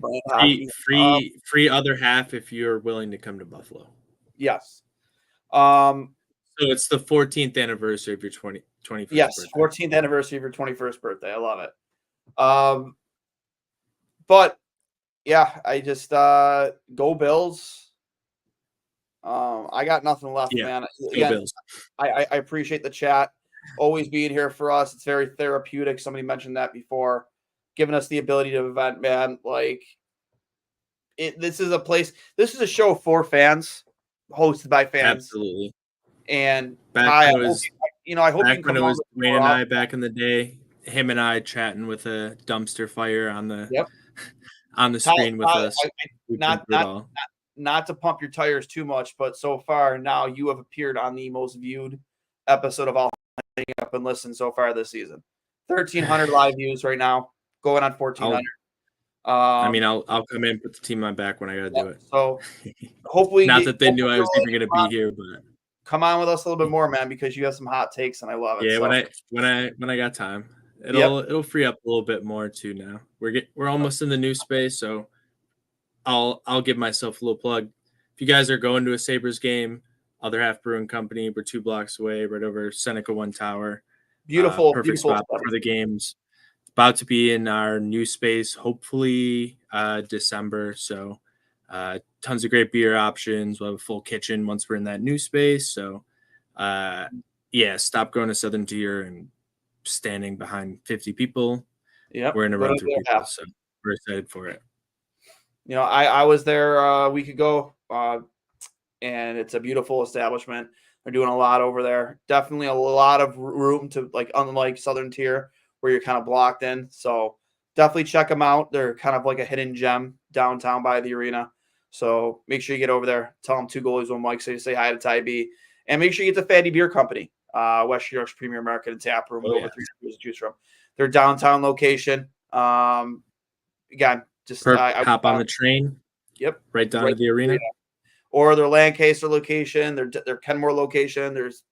Free other half if you're willing to come to Buffalo. Yes. So it's the 14th anniversary of your 21st yes, birthday. 14th anniversary of your 21st birthday. I love it. But yeah, I just go Bills. I got nothing left, Yeah, man. go Again, Bills. I appreciate the chat. Always being here for us. It's very therapeutic. Somebody mentioned that before, giving us the ability to vent, man. Like this is a place. This is a show for fans, hosted by fans. Absolutely. And Back Ty, when it was I hope you back can when it come on was with Duane more and I often. back in the day, him and I chatting with a dumpster fire on the Yep. on the Ty, screen with us. We've been not through it all. not to pump your tires too much, but so far now you have appeared on the most viewed episode of All Hang Up and Listen so far this season. 1,300 live views right now, going on 1,400. I mean, I'll come in, put the team on my back when I got to do it. So hopefully, Not that they knew I was you'll even going to be here, but come on with us a little bit more, man, because you have some hot takes and I love it. yeah, So, when I got time, it'll free up a little bit more too. Now we're almost in the new space, so I'll give myself a little plug. If you guys are going to a Sabres game, Other Half Brewing Company, we're 2 blocks away, right over Seneca One Tower. Perfect beautiful spot for the games. About to be in our new space, hopefully December. So tons of great beer options. We'll have a full kitchen once we're in that new space. So yeah, stop going to Southern Tier and standing behind 50 people. Yep, We're in a run through people, so we're excited for it. You know, I was there a week ago, and it's a beautiful establishment. They're doing a lot over there. Definitely a lot of room to, like, unlike Southern Tier where you're kind of blocked in. So definitely check them out. They're kind of like a hidden gem downtown by the arena. So make sure you get over there. Tell them 2 goalies, 1 mic. Say hi to Ty B. And make sure you get the Fatty Beer Company, West New York's premier market and tap room with over 3 beers to choose from. Their downtown location. Again, just hop on the train. Yep. Right down to the arena. Or their Lancaster location, their Kenmore location. There's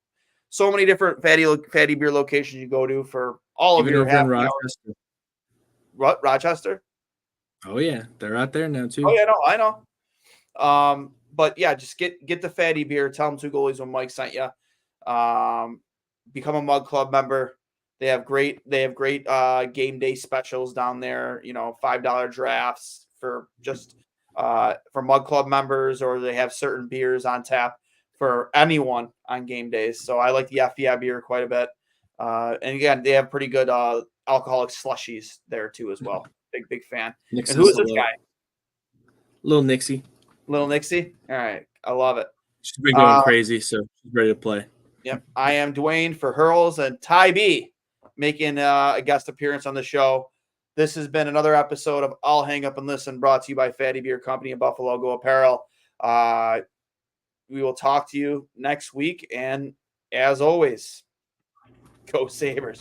so many different fatty beer locations you go to for all Even of your over in Rochester. What, Rochester? Oh yeah, they're out there now too. Oh yeah, no, I know. But yeah, just get the fatty beer. Tell them 2 goalies when Mike sent you. Become a Mug Club member. They have great game day specials down there. You know, $5 drafts for just for Mug Club members, or they have certain beers on tap for anyone on game days. So I like the FBI beer quite a bit. And again, they have pretty good alcoholic slushies there too as well. Big fan. Nixon's and who is this guy? Little Nixie. Little Nixie? All right. I love it. She's been going crazy, so she's ready to play. Yep. I am Duane for Hurls and Ty B making a guest appearance on the show. This has been another episode of I'll Hang Up and Listen, brought to you by Fatty Beer Company and Buffalo Go Apparel. We will talk to you next week. And as always, go Sabres.